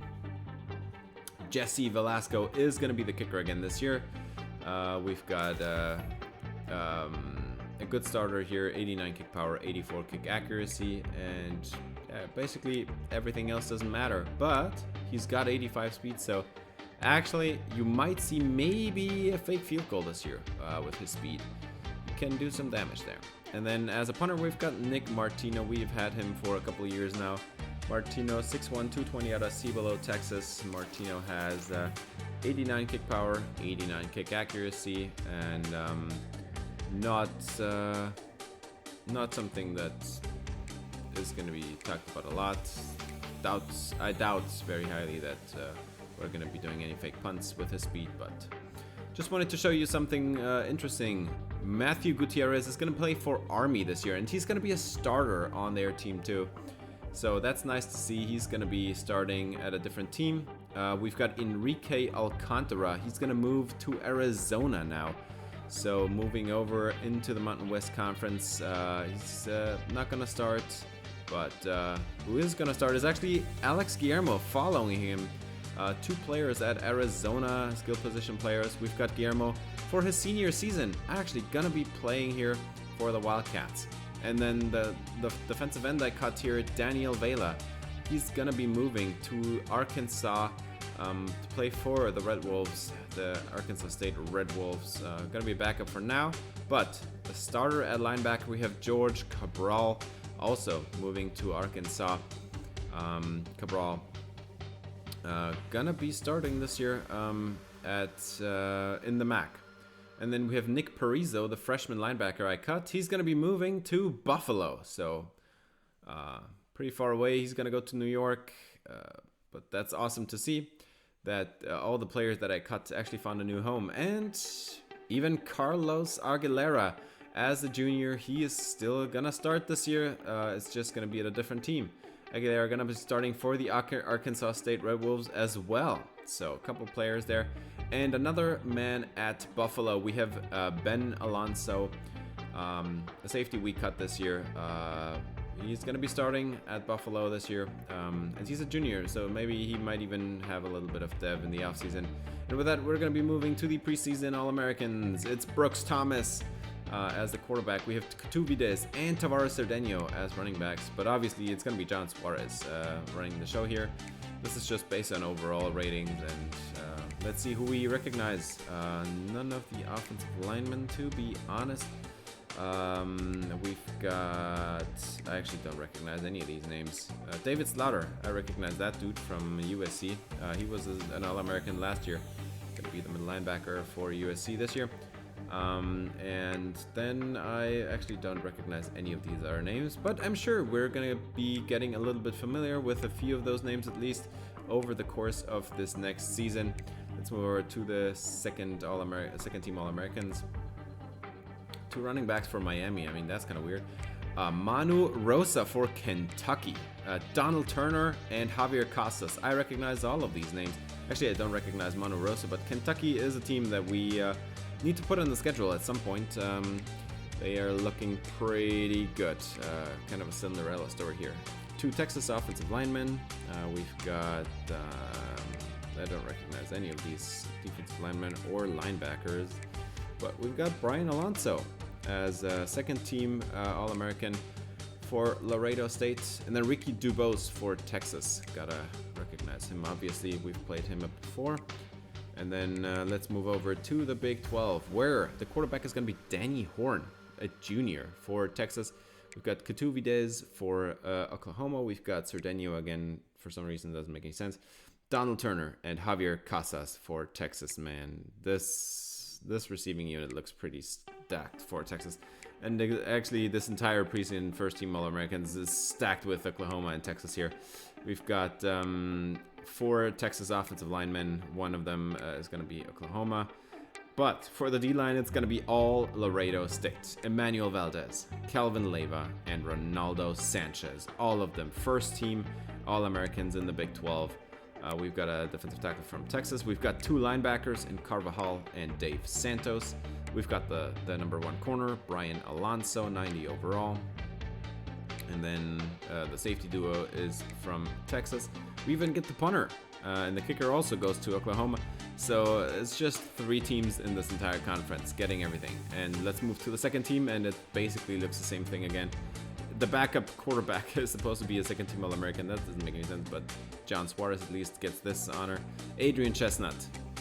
Jesse Velasco is going to be the kicker again this year. We've got a good starter here, 89 kick power, 84 kick accuracy, and basically everything else doesn't matter. But he's got 85 speed, so actually you might see maybe a fake field goal this year with his speed. He can do some damage there. And then as a punter, we've got Nick Martino. We've had him for a couple of years now. Martino, 6'1", 220 out of Cibolo, Texas. Martino has 89 kick power, 89 kick accuracy, and not something that is going to be talked about a lot. I doubt very highly that we're going to be doing any fake punts with his speed, but just wanted to show you something interesting. Matthew Gutierrez is going to play for Army this year, and he's going to be a starter on their team too. So that's nice to see. He's going to be starting at a different team. We've got Enrique Alcantara. He's going to move to Arizona now. So moving over into the Mountain West Conference. He's not going to start, but who is going to start is actually Alex Guillermo following him. Two players at Arizona, skill position players. We've got Guillermo for his senior season, actually going to be playing here for the Wildcats. And then the defensive end I cut here, Daniel Vela. He's going to be moving to Arkansas to play for the Red Wolves, the Arkansas State Red Wolves. Going to be a backup for now. But the starter at linebacker, we have George Cabral, also moving to Arkansas. Cabral gonna be starting this year in the MAC. And then we have Nick Parizo, the freshman linebacker I cut. He's going to be moving to Buffalo. So pretty far away. He's going to go to New York. But that's awesome to see that all the players that I cut actually found a new home. And even Carlos Aguilera, as a junior, he is still going to start this year. It's just going to be at a different team. Aguilera going to be starting for the Arkansas State Red Wolves as well. So a couple players there. And another man at Buffalo, we have Ben Alonso, a safety we cut this year. He's going to be starting at Buffalo this year, and he's a junior, so maybe he might even have a little bit of dev in the offseason. And with that, we're going to be moving to the preseason All-Americans. It's Brooks Thomas as the quarterback. We have Tuvides and Tavares Cerdeno as running backs, but obviously it's going to be John Suarez running the show here. This is just based on overall ratings, and let's see who we recognize. None of the offensive linemen, to be honest. We've got... I actually don't recognize any of these names. David Slaughter, I recognize that dude from USC. He was an All-American last year. Gonna be the middle linebacker for USC this year. And then I actually don't recognize any of these other names, but I'm sure we're gonna be getting a little bit familiar with a few of those names at least over the course of this next season. Let's move over to the second team All-Americans. Two running backs for Miami. I mean, that's kind of weird. Manu Rosa for Kentucky. Donald Turner and Javier Costas. I recognize all of these names. Actually, I don't recognize Manu Rosa, but Kentucky is a team that we need to put on the schedule at some point. They are looking pretty good. Kind of a Cinderella story here. 2 Texas offensive linemen. We've got, I don't recognize any of these defensive linemen or linebackers, but we've got Brian Alonso as second team All-American for Laredo State, and then Ricky Dubose for Texas. Gotta recognize him, obviously. We've played him up before. And then let's move over to the Big 12, where the quarterback is going to be Danny Horn, a junior for Texas. We've got Katuvides for Oklahoma. We've got Cerdeño again, for some reason, doesn't make any sense. Donald Turner and Javier Casas for Texas, man. This receiving unit looks pretty stacked for Texas. And actually, this entire preseason first-team All-Americans is stacked with Oklahoma and Texas here. We've got 4 Texas offensive linemen. One of them is going to be Oklahoma. But for the D-line, it's going to be all Laredo State. Emmanuel Valdez, Calvin Leyva, and Ronaldo Sanchez. All of them first-team All-Americans in the Big 12. We've got a defensive tackle from Texas. We've got 2 linebackers in Carvajal and Dave Santos. We've got the number 1 corner, Brian Alonso, 90 overall. And then the safety duo is from Texas. We even get the punter, and the kicker also goes to Oklahoma. So it's just 3 teams in this entire conference getting everything. And let's move to the second team, and it basically looks the same thing again. The backup quarterback is supposed to be a second-team All-American. That doesn't make any sense, but John Suarez at least gets this honor. Adrian Chestnut,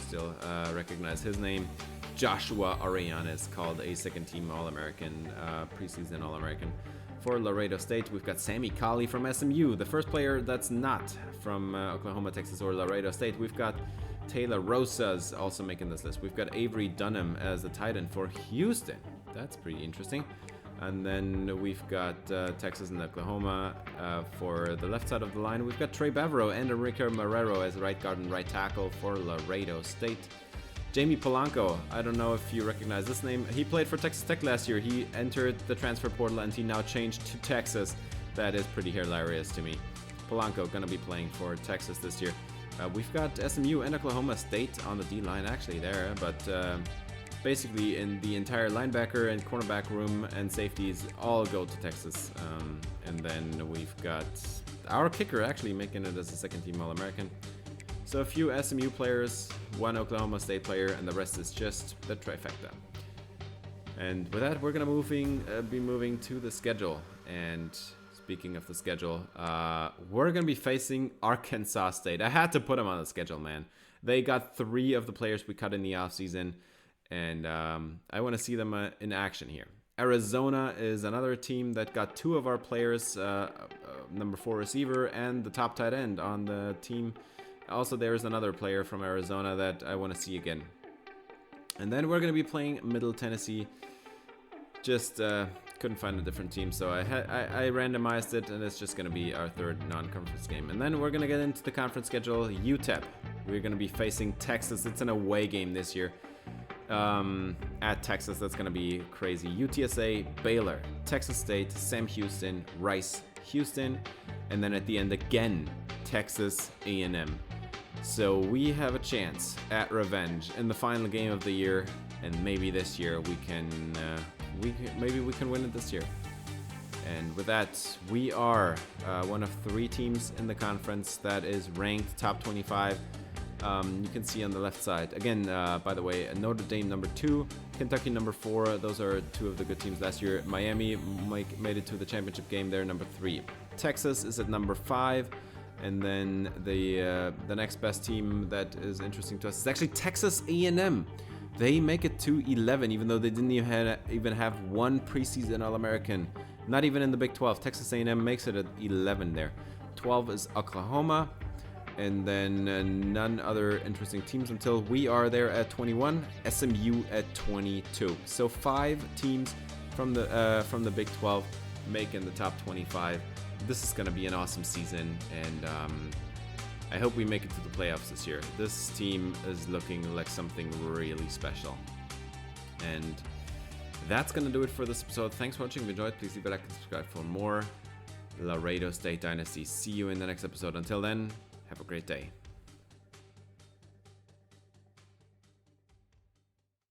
still recognize his name. Joshua Arellano is called a second-team All-American, preseason All-American. For Laredo State, we've got Sammy Colley from SMU, the first player that's not from Oklahoma, Texas, or Laredo State. We've got Taylor Rosas also making this list. We've got Avery Dunham as the tight end for Houston. That's pretty interesting. And then we've got Texas and Oklahoma for the left side of the line. We've got Trey Bavaro and Enrique Marrero as right guard and right tackle for Laredo State. Jamie Polanco, I don't know if you recognize this name. He played for Texas Tech last year. He entered the transfer portal and he now changed to Texas. That is pretty hilarious to me. Polanco going to be playing for Texas this year. We've got SMU and Oklahoma State on the D-line actually there, but basically in the entire linebacker and cornerback room and safeties all go to Texas. And then we've got our kicker actually making it as a second-team All-American. So a few SMU players, 1 Oklahoma State player, and the rest is just the trifecta. And with that, we're gonna be moving to the schedule. And speaking of the schedule, we're gonna be facing Arkansas State. I had to put them on the schedule, man. They got 3 of the players we cut in the offseason, and I want to see them in action here. Arizona is another team that got 2 of our players, number 4 receiver and the top tight end on the team. Also, there's another player from Arizona that I want to see again. And then we're going to be playing Middle Tennessee. Just couldn't find a different team, so I randomized it, and it's just going to be our 3rd non-conference game. And then we're going to get into the conference schedule. UTEP. We're going to be facing Texas. It's an away game this year. At Texas, that's going to be crazy. UTSA, Baylor, Texas State, Sam Houston, Rice, Houston, and then at the end again, Texas A&M. So we have a chance at revenge in the final game of the year, and maybe this year we can win it this year. And with that, we are one of 3 teams in the conference that is ranked top 25. You can see on the left side. Again, by the way, Notre Dame number 2, Kentucky number 4. Those are 2 of the good teams last year. Miami made it to the championship game. They're number 3. Texas is at number 5. And then the next best team that is interesting to us is actually Texas A&M. They make it to 11, even though they didn't even have 1 preseason All-American. Not even in the Big 12. Texas A&M makes it at 11 there. 12 is Oklahoma. And then none other interesting teams until we are there at 21, SMU at 22. So 5 teams from the Big 12 making the top 25. This is going to be an awesome season, and I hope we make it to the playoffs this year. This team is looking like something really special. And that's going to do it for this episode. Thanks for watching. If you enjoyed, please leave a like and subscribe for more Laredo State Dynasty. See you in the next episode. Until then, have a great day.